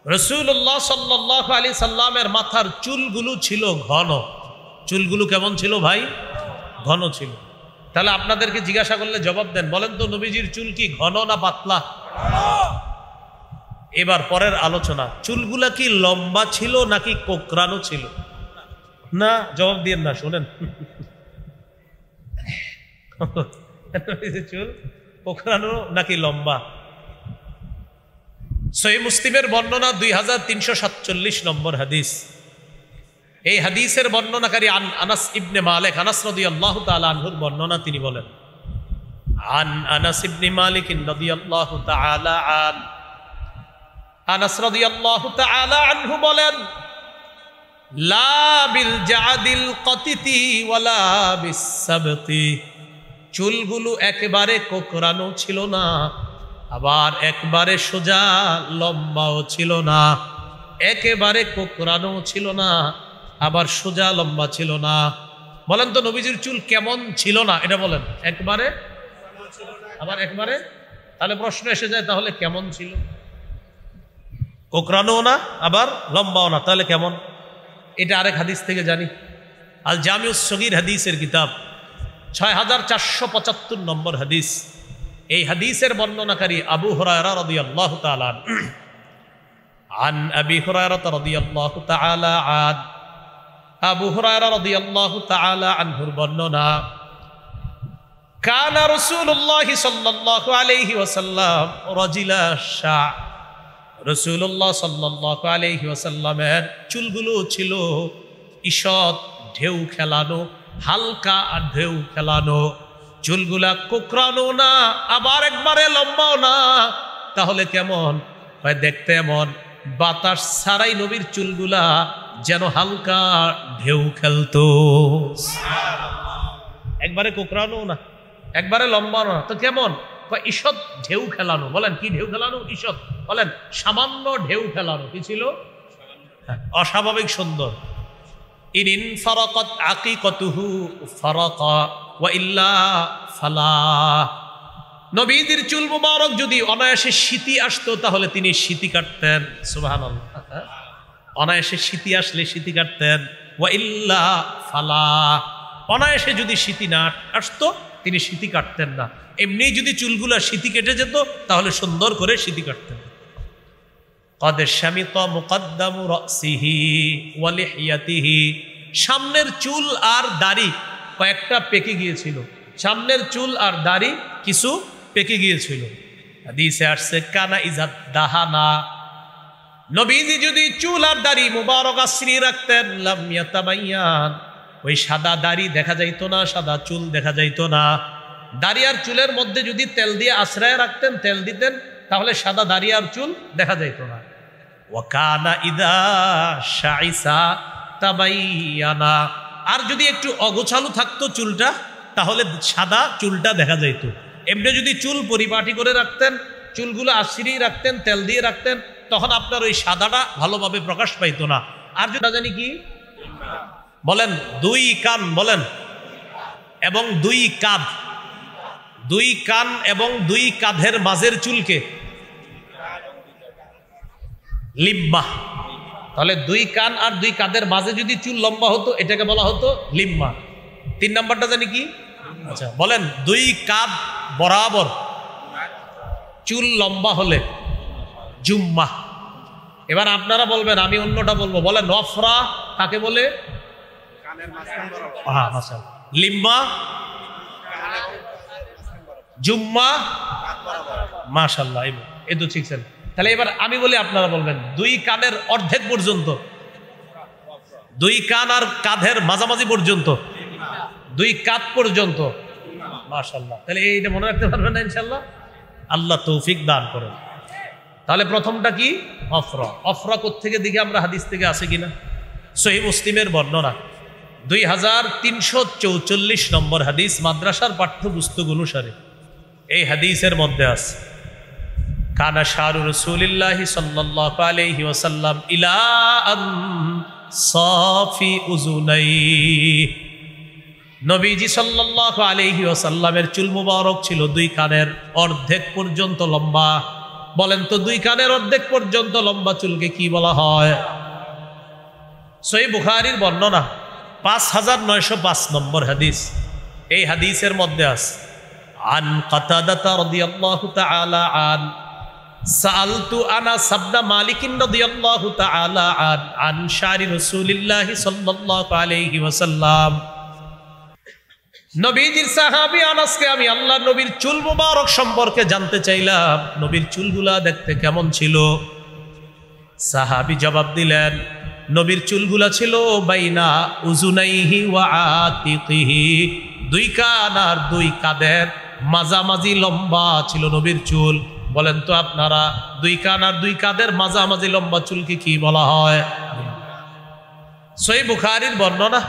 [SPEAKER 1] রাসূলুল্লাহ সাল্লাল্লাহু আলাইহি সাল্লামের মাথার চুলগুলো ছিল ঘন। চুলগুলো কেমন ছিল ভাই? ঘন ছিল। তাহলে আপনাদেরকে জিজ্ঞাসা করলে জবাব দেন, বলেন তো নবীজির চুল কি ঘন না পাতলা? এবার পরের আলোচনা, চুলগুলা কি লম্বা ছিল নাকি কোকড়ানো ছিল? না, জবাব দিয়েন না, শোনেন। চুল কোকড়ানো নাকি লম্বা? সহিহ মুসলিমের বর্ণনা 2347 নম্বর হাদিস। এই হাদিসের বর্ণনাকারী আনাস ইবনে মালিক, আনাস রাদিয়াল্লাহু তাআলা আনহুর বর্ণনা, তিনি বলেন আন আনাস ইবনে মালিক রাদিয়াল্লাহু তাআলা আন, আনাস রাদিয়াল্লাহু তাআলা আনহু বলেন লা বিল জাদিল কাতিতি ওয়ালা বিস সাবতি। চুলগুলো একেবারে কোকড়ানো ছিল না, আবার একবারে সোজা লম্বাও ছিল না। একেবারে কোকড়ানো ছিল না, আবার সোজা লম্বা ছিল না। বলেন তো নবীজির চুল কেমন ছিল না, এটা বলেন। একবারে, আবার একবারে। তাহলে প্রশ্ন এসে যায়, তাহলে কেমন ছিল? কোকড়ানো না, আবার লম্বাও না, তাহলে কেমন? এটা আরেক হাদিস থেকে জানি। আল জামিউস সগীর হাদিসের কিতাব 6475 নম্বর হাদিস। এই হাদিসের বর্ণনাকারী আবু হুরায়রা রাদিয়াল্লাহু তাআলা আন আবি হুরায়রা রাদিয়াল্লাহু তাআলা আন, আবু হুরায়রা রাদিয়াল্লাহু তাআলা আনহুর বর্ণনা কানা রাসূলুল্লাহি সাল্লাল্লাহু আলাইহি ওয়াসাল্লাম রাজিলা শা। রাসূলুল্লাহ সাল্লাল্লাহু আলাইহি ওয়াসাল্লামের চুলগুলো ছিল ঈষৎ ঢেউ খেলানো, হালকা ঢেউ খেলানো। চুলগুলা কোকড়ানো না, আবার একবারে লম্বাও না। তাহলে কেমন? দেখতে এমন, বাতাস ছাড়াই নবীর চুলগুলা যেন হালকা ঢেউ খেলতো। একবারে কোকড়ানো না, একবারে লম্বা না, তো কেমন? ঈষৎ ঢেউ খেলানো। বলেন কি ঢেউ খেলানো? ঈষৎ। বলেন সামান্য ঢেউ খেলানো। কি ছিল? অস্বাভাবিক সুন্দর। ইন ফারাকাত আকিকাতুহু ফারাকা ওয়া ইল্লা ফালা। নবীজির চুল মুবারক যদি অনায়াসে শীতি আসতো তাহলে তিনি শীতি কাটতেন। সুবহানাল্লাহ। অনায়াসে শীতি আসলে শীতি কাটতেন। ওয়া ইল্লা ফালা, অনায়াসে যদি শীতি না আসতো তিনি শীতি কাটতেন না। এমনি যদি চুলগুলা শীতি কেটে যেত তাহলে সুন্দর করে শীতি কাটতেন। কদ শামিতা মুকদ্দামু রাসিহি ওয়া লিহিয়াতিহি, সামনের চুল আর দাড়ি কয়েকটা পেকে গিয়েছিল, সামনের চুল আর দাড়ি কিছু পেকে গিয়েছিল। হাদিসে আসছে কানা ইজাত দাহানা, নবীজি যদি চুল আর দাড়ি মুবারক আশ্রি রাখতেন লাম ইয়াতাবায়ান, ওই সাদা দাড়ি দেখা যাইতো না, সাদা চুল দেখা যাইতো না। দাড়ি আর চুলের মধ্যে যদি তেল দিয়ে আশ্রয় রাখতেন, তেল দিতেন, তাহলে সাদা দাড়ি আর চুল দেখা যাইতো না। ওয়া কানা ইদা শাইসা তাবায়ানা, আর যদি একটু অগোছালো থাকতো চুলটা তাহলে সাদা চুলটা দেখা যাইতো। এমনি যদি চুল পরিপাটি করে রাখতেন, চুলগুলো আশ্রি রাখতেন, তেল দিয়ে রাখতেন, তখন আপনার ওই সাদাটা ভালোভাবে প্রকাশ পাইতো না। আর যেটা জানি কি বলেন, দুই কান বলেন এবং দুই কাঁধ, দুই কান এবং দুই কাঁধের মাঝের চুলকে লিম্মা। তাহলে দুই কান আর দুই কাঁধের মাঝে যদি চুল লম্বা হতো এটাকে বলা হতো লিম্মা। 3 নাম্বারটা জানি কি? আচ্ছা বলেন, দুই কাঁধ বরাবর চুল লম্বা হলে জুম্মা। এবার আপনারা বলবেন, আমি অন্যটা বলবো। বলেন নফরা কাকে বলে? লিম্মা, জুম্মা, মাশাআল্লাহ, এই তো শিখছেন। তাহলে এবার আমি বলি, আপনারা বলবেন দুই কানের অর্ধেক পর্যন্ত, দুই কান আর কাঁধের মাঝামাঝি পর্যন্ত, দুই কাঁধ পর্যন্ত। মাশাআল্লাহ, তাহলে এইটা মনে রাখতে পারবেন না ইনশাআল্লাহ? আল্লাহ তৌফিক দান করেন। তাহলে প্রথমটা কি? অফরা। অফরা কোত্থেকে দিকে আমরা হাদিস থেকে আছে কিনা? সহিহ মুসলিমের বর্ণনা 2344 নম্বর হাদিস, মাদ্রাসার পাঠ্যপুস্তক অনুসারে এই হাদিসের মধ্যে আছে কানা শারু রাসূলিল্লাহি সাল্লাল্লাহু আলাইহি ওয়াসাল্লাম ইলা আন সাফি উযুনাই, নবীজি সাল্লাল্লাহু আলাইহি ওয়াসাল্লামের চুল মুবারক ছিল দুই কানের অর্ধেক পর্যন্ত লম্বা। বলেন তো দুই কানের অর্ধেক পর্যন্ত লম্বা চুলকে কি বলা হয়? সহিহ বুখারীর বর্ণনা 5905 নম্বর হাদিস, এই হাদিসের মধ্যে আছে আন কাতাদা রাদিয়াল্লাহু তাআলা আন সাআলতু আনাস ইবনে মালিক রাদিয়াল্লাহু তাআলা আন শারি রাসূলিল্লাহি সাল্লাল্লাহু আলাইহি ওয়াসাল্লাম, নবীজির সাহাবী আনাসকে আমি আল্লাহর নবীর চুল মুবারক সম্পর্কে জানতে চাইলাম, নবীর চুলগুলা দেখতে কেমন ছিল। সাহাবী জবাব দিলেন, নবীর চুলগুলা ছিল বাইনা উজুনাইহি ওয়া আতিকিহি, দুই কান আর দুই কাঁধের মাঝামাঝি লম্বা ছিল নবীর চুল। বলেন তো আপনারা, দুই কান আর দুই কাঁধের মাঝামাঝি লম্বা চুলকে কি বলা হয়? সহিহ বুখারীর বর্ণনা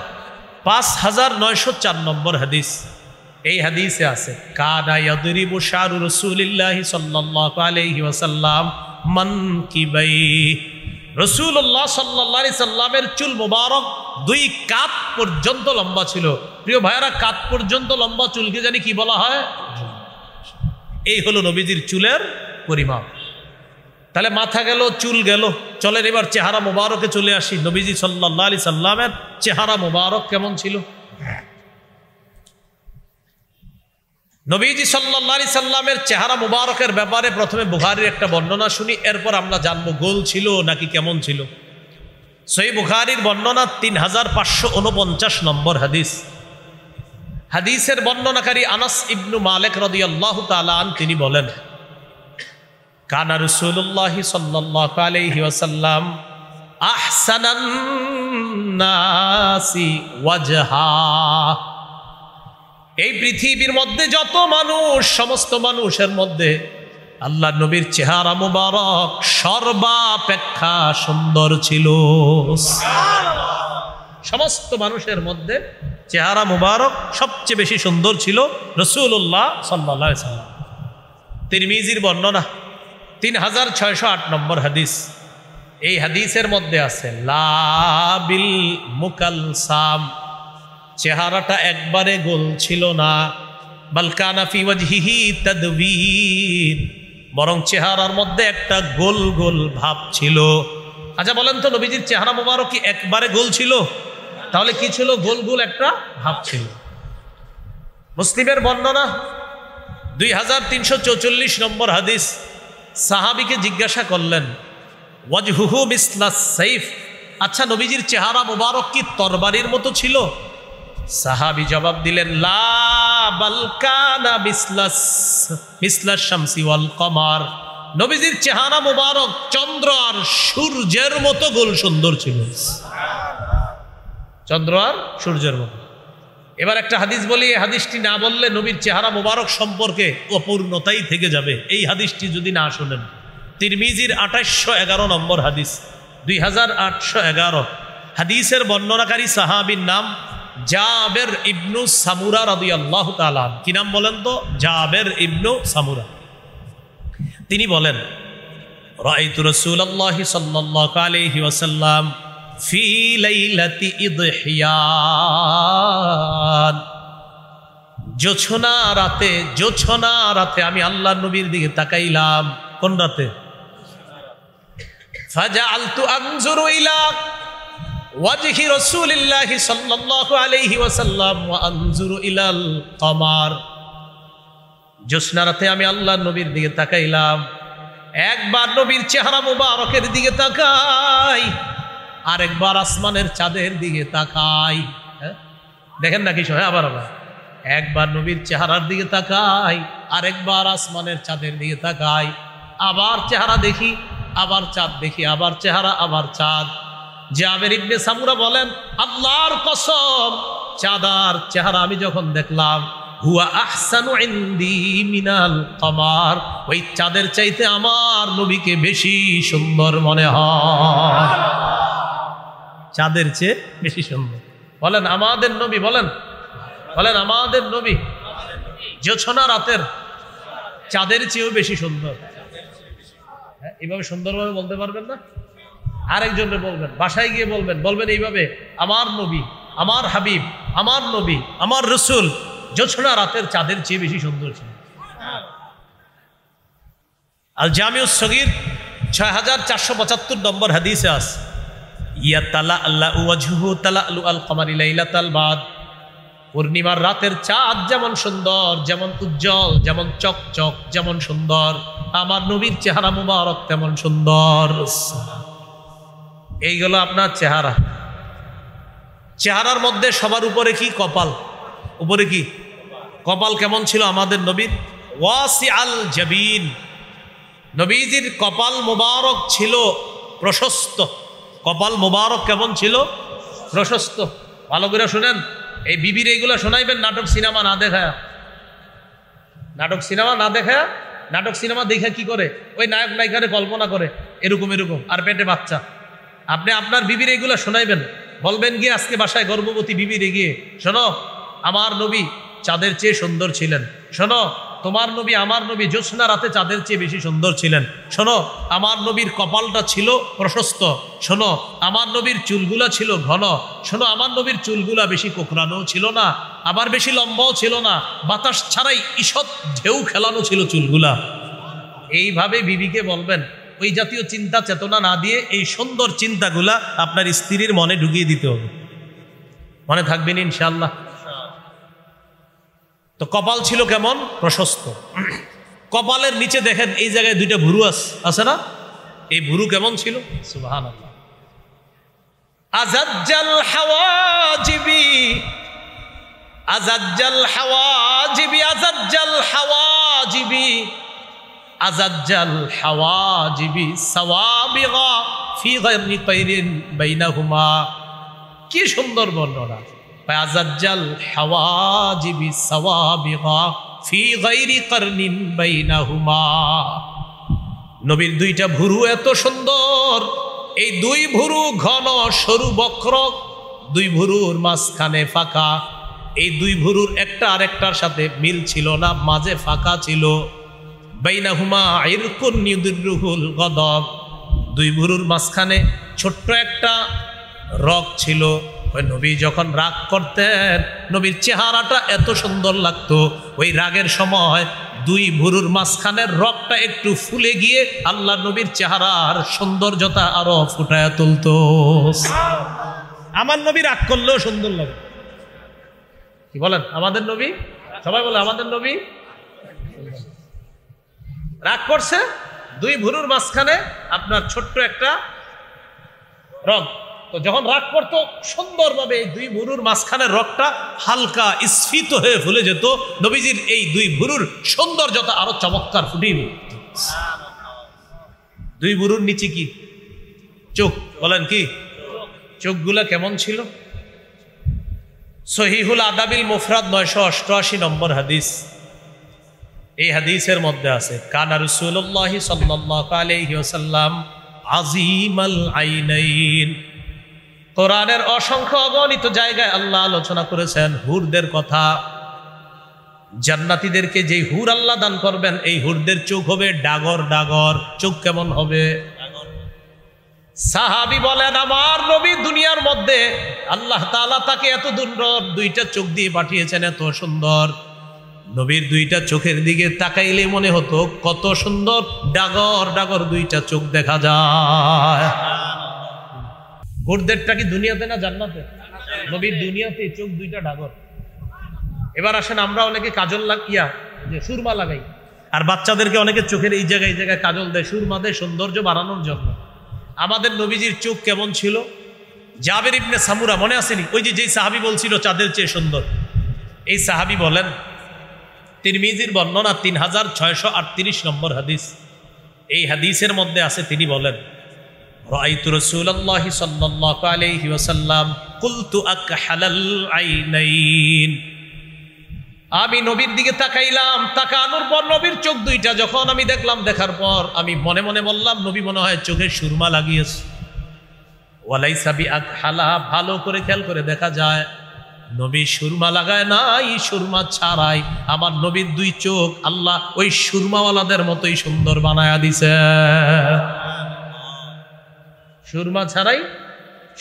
[SPEAKER 1] 5904 নম্বর হাদিস, এই হাদিসে আছে কানা ইয়াদরিবু শারু রাসূলিল্লাহি সাল্লাল্লাহু আলাইহি ওয়াসাল্লাম মানকিবাই, রাসূলুল্লাহ সাল্লাল্লাহু আলাইহি সাল্লামের চুল মুবারক দুই কাঁধ পর্যন্ত লম্বা ছিল। প্রিয় ভাইরা, কাঁধ পর্যন্ত লম্বা চুলকে জানি কি বলা হয়? এই হলো নবীজির চুলের পরিমাপ। তাহলে মাথা গেল, চুল গেল, চলেন এবার চেহারা মুবারকে চলে আসি। নবীজি সাল্লাল্লাহু আলাইহি সাল্লামের চেহারা মুবারক কেমন ছিল? নবীজি সাল্লাল্লাহু আলাইহি সাল্লামের চেহারা মুবারকের ব্যাপারে প্রথমে বুখারীর একটা বর্ণনা শুনি, এরপর আমরা জানবো গোল ছিল নাকি কেমন ছিল। সহিহ বুখারীর বর্ণনা 3549 নম্বর হাদিস, হাদিসের বর্ণনাকারী আনাস ইবনু মালিক রাদিয়াল্লাহু তাআলা আন, তিনি বলেন কানা রাসূলুল্লাহি সাল্লাল্লাহু আলাইহি ওয়াসাল্লাম আহসানান নাসি ওয়াজহা, এই পৃথিবীর মধ্যে যত মানুষ, সমস্ত মানুষের মধ্যে আল্লাহ নবীর চেহারা মুবারক সর্বাপেক্ষা সুন্দর ছিল। সমস্ত মানুষের মধ্যে চেহারা মুবারক সবচেয়ে বেশি সুন্দর ছিল রাসূলুল্লাহ সাল্লাল্লাহু আলাইহি ওয়াসাল্লাম। তিরমিজির বর্ণনা 3608 নম্বর হাদিস, এই হাদিসের মধ্যে আছে লা বিল মুকালসাম, চেহারাটা একবারে গোল ছিল না, বাল কানা ফি ওয়াজহিহি তাদবীর, বরং চেহারার মধ্যে একটা গোল গোল ভাব ছিল। আচ্ছা বলেন তো, নবীজির চেহারা মোবারক কি একবারে গোল ছিল? তাহলে কি ছিল? গোল গোল একটা ভাব ছিল। মুসলিমের বর্ণনা 2344 নম্বর হাদিস। সাহাবীকে জিজ্ঞাসা করলেন ওয়াজহুহু মিসলাস সাইফ, আচ্ছা নবীজির চেহারা মোবারক কি তরবারির মতো ছিল? সাহাবী জবাব দিলেন লা বাল কানা মিসলাস শামসি ওয়াল কমার, নবীজির চেহারা মোবারক চন্দ্র আর সূর্যের মতো গোল সুন্দর ছিল। চন্দ্র আর সূর্যের মতো। এবার একটা হাদিস বলি, এই হাদিসটি না বললে নবীর চেহারা মোবারক সম্পর্কে অপূর্ণতাই থেকে যাবে। এই হাদিসটি যদি না শোনেন, তিরমিজির 2811 নম্বর হাদিস, 2811 হাদিসের বর্ণনাকারী সাহাবীর নাম জাবের ইবনু সামুরা রাদিয়াল্লাহু তাআলা। কি নাম বলেন তো? জাবের ইবনু সামুরা। তিনি বলেন রাআইতু রাসূলুল্লাহি সাল্লাল্লাহু আলাইহি ওয়াসাল্লাম ফি লাইলাতি ইদহিয়ান, জোছনা রাতে আমি আল্লাহর নবীর দিকে তাকাইলাম। কোন রাতে? ফাজআলতু আনজুরু ইলা ওয়াজহি রাসূলিল্লাহি সাল্লাল্লাহু আলাইহি ওয়াসাল্লাম ওয়া আনজুরু ইলাল কমার, জোছনা রাতে আমি আল্লাহর নবীর দিকে তাকাইলাম। একবার নবীর চেহারা মোবারকের দিকে তাকাই, আরেকবার আসমানের চাঁদের দিকে তাকাই। দেখেন না কি সময়, আবার একবার নবীর চেহারার দিকে তাকাই, আরেকবার আসমানের চাঁদের দিকে তাকাই, আবার চেহারা দেখি, আবার চাঁদ দেখি, আবার চেহারা, আবার চাঁদ। জাবের ইবনে সামুরা বলেন আল্লাহর কসম, চাঁদার চেহারা আমি যখন দেখলাম, হুয়া আহসানু ইনদি মিনাল কমার, ওই চাঁদের চাইতে আমার নবীকে বেশি সুন্দর মনে হয়। চাঁদের চেয়ে বেশি সুন্দর। বলেন আমাদের নবী, বলেন আমাদের নবী জোছনা রাতের চাঁদের চেয়েও বেশি সুন্দর। এইভাবে সুন্দরভাবে বলতে পারবেন না? আরেকজনকে বলবেন, বাসায় গিয়ে বলবেন এইভাবে, আমার নবী, আমার হাবিব, আমার নবী, আমার রসুল জোছনা রাতের চাঁদের চেয়ে বেশি সুন্দর ছিল। আল জামিউস সগীর 6475 নম্বর হাদিসে আছে পূর্ণিমার রাতের চাঁদ যেমন সুন্দর, যেমন উজ্জ্বল, যেমন চকচক, যেমন সুন্দর, আমার নবীর চেহারা মুবারক তেমন সুন্দর। এইগুলো আপনার চেহারা। চেহারার মধ্যে সবার উপরে কি? কপাল। উপরে কি? কপাল কেমন ছিল আমাদের নবীর? ওয়াসিআল জাবিন, নবীজির কপাল মুবারক ছিল প্রশস্ত। কপাল মুবারক কেমন ছিল? প্রশস্ত। ভালো করে শুনেন, এই বিবির এইগুলো শোনাইবেন নাটক সিনেমা না দেখায়। নাটক সিনেমা দেখে কি করে? ওই নায়ক নায়িকারে কল্পনা করে এরকম আর পেটে বাচ্চা। আপনি আপনার বিবির এইগুলো শোনাইবেন, বলবেন গিয়ে আজকে বাসায় গর্ভবতী বিবির গিয়ে, শোনো আমার নবী চাঁদের চেয়ে সুন্দর ছিলেন, শোনো তোমার নবী, আমার নবী জ্যোৎস্না রাতে চাঁদের চেয়ে বেশি সুন্দর ছিলেন, শোনো আমার নবীর কপালটা ছিল প্রশস্ত, শোনো আমার নবীর চুলগুলা ছিল ঘন, শোনো আমার নবীর চুলগুলা বেশি কোকড়ানো ছিল না, আবার বেশি লম্বাও ছিল না, বাতাস ছাড়াই ঈষৎ ঢেউ খেলানো ছিল চুলগুলা। এইভাবে বিবিকে বলবেন। ওই জাতীয় চিন্তা চেতনা না দিয়ে এই সুন্দর চিন্তাগুলা আপনার স্ত্রীর মনে ঢুকিয়ে দিতে হবে। মনে থাকবেন ইনশাআল্লাহ। তো কপাল ছিল কেমন? প্রশস্ত। কপালের নিচে দেখেন এই জায়গায় দুইটা ভুরু আছে না? এই ভুরু কেমন ছিল? সুবহানাল্লাহ। আজাজ্জাল হাওয়াজিবি, আজাজ্জাল হাওয়াজিবি, আজাজ্জাল হাওয়াজিবি, আজাজ্জাল হাওয়াজিবি সাওয়াবিগা ফি গায়রি তাইরিন বাইনাহুমা। কি সুন্দর বর্ণনা। আজাজ্জাল হাওয়াজিবি সাওয়াবিগা ফি গায়রি কারনিন বাইনাহুমা। নবীর দুইটা ভুরু এত সুন্দর, এই দুই ভুরু ঘন সরু বক্র, দুই ভুরুর মাঝখানে ফাঁকা, এই দুই ভুরুর একটা আরেকটার সাথে মিল ছিল না, মাঝে ফাঁকা ছিল। বাইনাহুমা ইরকুন ইউদিরুহুল গদব, দুই ভুরুর মাঝখানে ছোট্ট একটা রগ ছিল। ওই নবী যখন রাগ করতেন, নবীর চেহারাটা এত সুন্দর লাগতো। ওই রাগের সময় দুই ভুরুর মাঝখানের রগটা একটু ফুলে গিয়ে আল্লাহ নবীর চেহারার সৌন্দর্যতা আরো ফুটায় তুলতো। আমার নবী রাগ করলেও সুন্দর লাগে। কি বলেন? আমাদের নবী, সবাই বলে আমাদের নবী রাগ করছে, দুই ভুরুর মাঝখানে আপনার ছোট্ট একটা রগ। তো যখন রাগ করতো সুন্দরভাবে এই দুই ভুরুর মাঝখানের রগটা হালকা স্ফীত হয়ে ফুলে যেত। নবীজির এই দুই ভুরুর সৌন্দর্যতা আরো চমৎকার ফুটিয়ে উঠত। দুই ভুরুর নিচে কি? চোখ। বলেন কি? চোখগুলা কেমন ছিল? সহিহুল আদাবিল মুফরাদ 988 নম্বর হাদিস। এই হাদিসের মধ্যে আছে কানা রাসূলুল্লাহ সাল্লাল্লাহু আলাইহি ওয়াসাল্লাম আজিমাল আইনাইন। কোরআনের অসংখ্য অগণিত জায়গায় আল্লাহ আলোচনা করেছেন হুরদের কথা। জান্নাতীদেরকে যেই হুর আল্লাহ দান করবেন, এই হুরদের চোখ হবে ডাগর ডাগর। চোখ কেমন হবে? সাহাবী বলেন, আমার নবী দুনিয়ার মধ্যে আল্লাহ তাআলা তাকে এত সুন্দর দুইটা চোখ দিয়ে পাঠিয়েছেন, এত সুন্দর। নবীর দুইটা চোখের দিকে তাকাইলে মনে হতো কত সুন্দর ডাগর ডাগর দুইটা চোখ দেখা যায়। হুরদেরটা কি দুনিয়াতে না জান্নাতে? নবীর দুনিয়াতে চোখ দুইটা ডাগর। এবার আসেন, আমরা অনেকে কাজল লাগিয়া যে সুরমা লাগাই, আর বাচ্চাদেরকে অনেকে চোখের এই জায়গায় কাজল দেয়, সুরমা দেয় সৌন্দর্য বাড়ানোর জন্য। আমাদের নবীজির চোখ কেমন ছিল? জাবের ইবনে সামুরা, মনে আসেনি? ওই যে যেই সাহাবী বলছিল চাঁদের চেয়ে সুন্দর, এই সাহাবী বলেন, তিরমিজির বর্ণনা 3638 নম্বর হাদিস। এই হাদিসের মধ্যে আছে, তিনি বলেন, রাআইতু রাসূলুল্লাহ সাল্লাল্লাহু আলাইহি ওয়াসাল্লাম কুলতু আকহালাল আইনাইন। আমি নবীর দিকে তাকাইলাম, তাকানোর পর নবীর চোখ দুইটা যখন আমি দেখলাম, দেখার পর আমি মনে মনে বললাম, নবী মনে হয় চোখে সুরমা লাগিয়েছে। ওয়ালাইসা বিআকহালা, ভালো করে খেয়াল করে দেখা যায় নবী সুরমা লাগায় নাই, সুরমা ছাড়াই আমার নবীর দুই চোখ আল্লাহ ওই সুরমাওয়ালাদের মতোই সুন্দর বানায়া দিছে। সুরমা ছাড়াই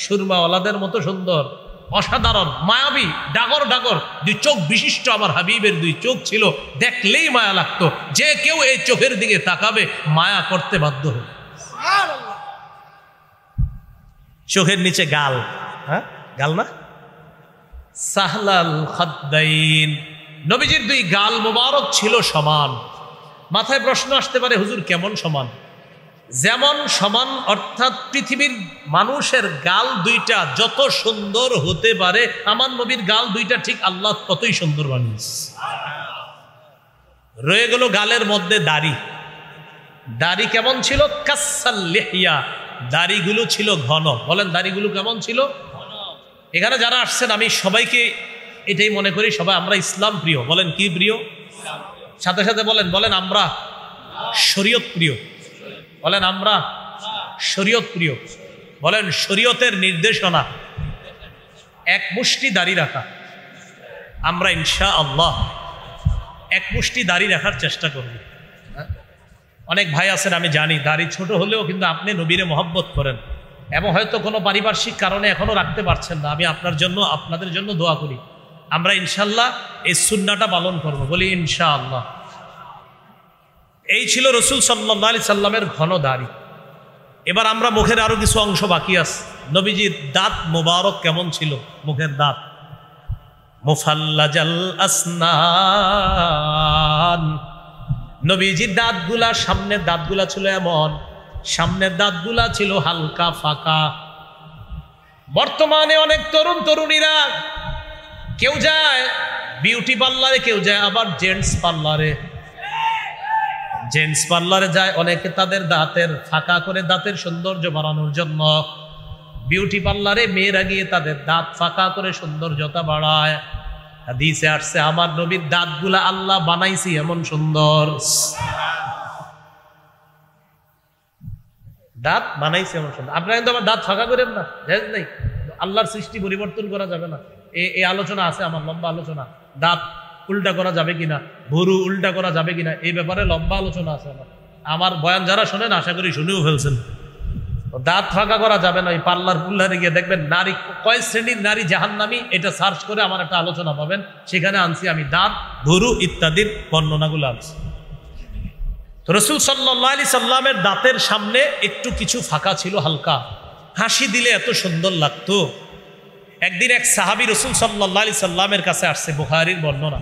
[SPEAKER 1] সুরমাওয়ালাদের মতো সুন্দর, অসাধারণ, মায়াবী, ডাগর ডাগর দুই চোখ বিশিষ্ট আমার হাবিবের দুই চোখ ছিল। দেখলেই মায়া লাগতো। যে কেউ এই চোখের দিকে তাকাবে মায়া করতে বাধ্য হবে। চোখের নিচে গাল, হ্যাঁ গাল না, সাহলাল খাদ্দাইন, নবীজির দুই গাল মোবারক ছিল সমান। মাথায় প্রশ্ন আসতে পারে, হুজুর কেমন সমান? যেমন সমান অর্থাৎ পৃথিবীর মানুষের গাল দুইটা যত সুন্দর হতে পারে, আমার নবীর গাল দুইটা ঠিক আল্লাহ ততই সুন্দর বানিয়েছে। রয়ে গেল গালের মধ্যে দাড়ি। দাড়ি কেমন ছিল? কাসাল লিহিয়া, দাড়িগুলো ছিল ঘন। বলেন দাড়িগুলো কেমন ছিল? এখানে যারা আসছেন আমি সবাইকে এটাই মনে করি, সবাই আমরা ইসলাম প্রিয়। বলেন কি প্রিয়? সাথে সাথে বলেন আমরা শরীয়ত প্রিয়। বলেন আমরা শরীয়ত প্রিয়। বলেন শরীয়তের নির্দেশনা এক মুষ্টি দাড়ি রাখা। আমরা ইনশাআল্লাহ এক মুষ্টি দাড়ি রাখার চেষ্টা করব। অনেক ভাই আছেন আমি জানি, দাড়ি ছোট হলেও কিন্তু আপনি নবীরে মহব্বত করেন এবং হয়তো কোনো পারিপার্শ্বিক কারণে এখনো রাখতে পারছেন না। আমি আপনার জন্য, আপনাদের জন্য দোয়া করি। আমরা ইনশাআল্লাহ এই সুন্নাহটা পালন করব, বলি ইনশাআল্লাহ। এই ছিল রাসূল সাল্লাল্লাহু আলাইহি সাল্লামের ঘন দাড়ি। এবার আমরা মুখের আরো কিছু অংশ বাকি আছে। নবীজির দাঁত মোবারক কেমন ছিল? মুখের দাঁত মুফাল্লাজাল আসনান। নবীজির দাঁতগুলা, সামনের দাঁতগুলা ছিল এমন, সামনের দাঁতগুলা ছিল হালকা ফাঁকা। বর্তমানে অনেক তরুণ তরুণীরা কেউ যায় বিউটি পার্লারে, কেউ যায় আবার জেন্টস পার্লারে। জেন্টস পার্লারে যায় অনেকে তাদের দাঁতের ফাঁকা করে দাঁতের সৌন্দর্য বাড়ানোর জন্য। বিউটি পার্লারে মেয়েরা গিয়ে তাদের দাঁত ফাঁকা করে সৌন্দর্যতা বাড়ায়। হাদিসে আসছে আমার নবীর দাঁতগুলা আল্লাহ বানাইছি এমন সুন্দর। দাঁত বানাইছে এমন সুন্দর। আপনারা কিন্তু আমার দাঁত ফাঁকা করেন না, জায়েজ নাই। আল্লাহর সৃষ্টি পরিবর্তন করা যাবে না। এই আলোচনা আছে আমার, লম্বা আলোচনা। দাঁত উল্টা করা যাবে কিনা, ভুরু উল্টা করা যাবে কিনা, এই ব্যাপারে লম্বা আলোচনা আছে আমার। আমার বয়ান যারা শোনেন আশা করি শুনেও ফেলছেন। দাঁত ফাঁকা করা যাবে না। ওই পার্লার পুল্লারে গিয়ে দেখবেন নারী কয় শ্রেণীর নারী জাহান্নামী, এটা সার্চ করে আমার একটা আলোচনা পাবেন, সেখানে আনছি আমি দাঁত, ভুরু ইত্যাদির বর্ণনাগুলো আনছি। তো রাসূল সাল্লাল্লাহু আলাইহি সাল্লামের দাঁতের সামনে একটু কিছু ফাঁকা ছিল, হালকা। হাসি দিলে এত সুন্দর লাগতো। একদিন এক সাহাবী রাসূল সাল্লাল্লাহু আলাইহি সাল্লামের কাছে আসছে, বুখারীর বর্ণনা।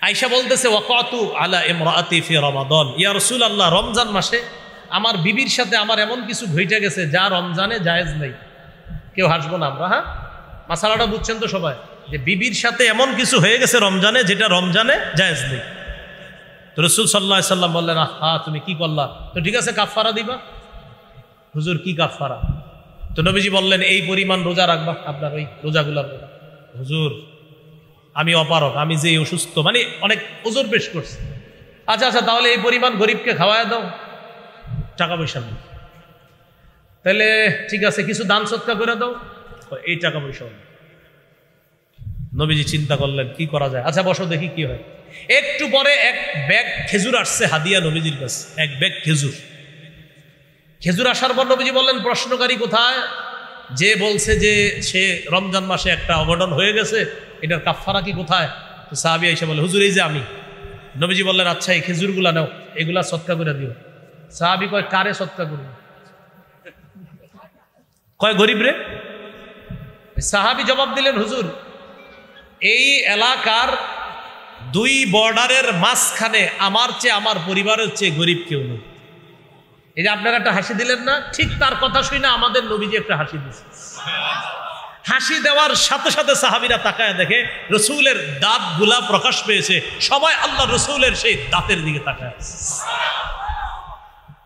[SPEAKER 1] আয়েশা বলতেছে, ওয়াকাতু আলা ইমরাআতি ফি রমাদান, ইয়া রাসূলুল্লাহ, রমজান মাসে আমার বিবির সাথে আমার এমন কিছু ঘটে গেছে যা রমজানে জায়েজ নেই। কেউ হাসবো না আমরা, হ্যাঁ, মাসালাটা বুঝছেন তো সবাই, যে বিবির সাথে এমন কিছু হয়ে গেছে রমজানে যেটা রমজানে জায়েজ নেই। তো রাসূল সাল্লাল্লাহু আলাইহি সাল্লাম বললেন, হ্যাঁ তুমি কি করলা? তো ঠিক আছে, কাফারা দিবা। হুজুর কি কাফারা? তো নবীজি বললেন, এই পরিমাণ রোজা রাখবা, আপনার ওই রোজাগুলার রোজা। হুজুর আমি অপারক, আমি যে অসুস্থ, মানে অনেক ওজোর পেশ করছে। আচ্ছা আচ্ছা, তাহলে এই পরিমাণ গরিবকে খাওয়ায় দাও, টাকা পয়সা নেই। তাহলে ঠিক আছে, কিছু দান সৎকার করে দাও, এই টাকা পয়সা নেই। নবীজি চিন্তা করলেন কি করা যায়। আচ্ছা বসো দেখি কি হয়। একটু পরে এক ব্যাগ খেজুর আসছে হাদিয়া নবীজির কাছে, এক ব্যাগ খেজুর। খেজুর আসার পর নবীজি বললেন, প্রশ্নকারী কোথায়? যে বলছে যে সে রমজান মাসে একটা অঘটন হয়ে গেছে, এটার কাফারা কি কোথায়? তো সাহাবী এসে বলে, হুজুর এই যে আমি। নবীজি বললেন, আচ্ছা এই খেজুরগুলা নাও, এগুলা সৎকার করে দিও। সাহাবী কয়, কারে সৎকার করবো? কয়, গরিব রে। সাহাবী জবাব দিলেন, হুজুর এই এলাকার দুই বর্ডারের মাঝখানে আমার চেয়ে, আমার পরিবারের চেয়ে গরিব কেউ নেই। এই যে আপনারা একটা হাসি দিলেন না, ঠিক তার কথা শুনে আমাদের নবীজি একটা হাসি দিয়েছে। হাসি দেওয়ার সাথে সাথে সাহাবীরা তাকায় দেখে রসুলের দাঁত গুলা প্রকাশ পেয়েছে। সবাই আল্লাহ রসুলের সেই দাঁতের দিকে তাকায়।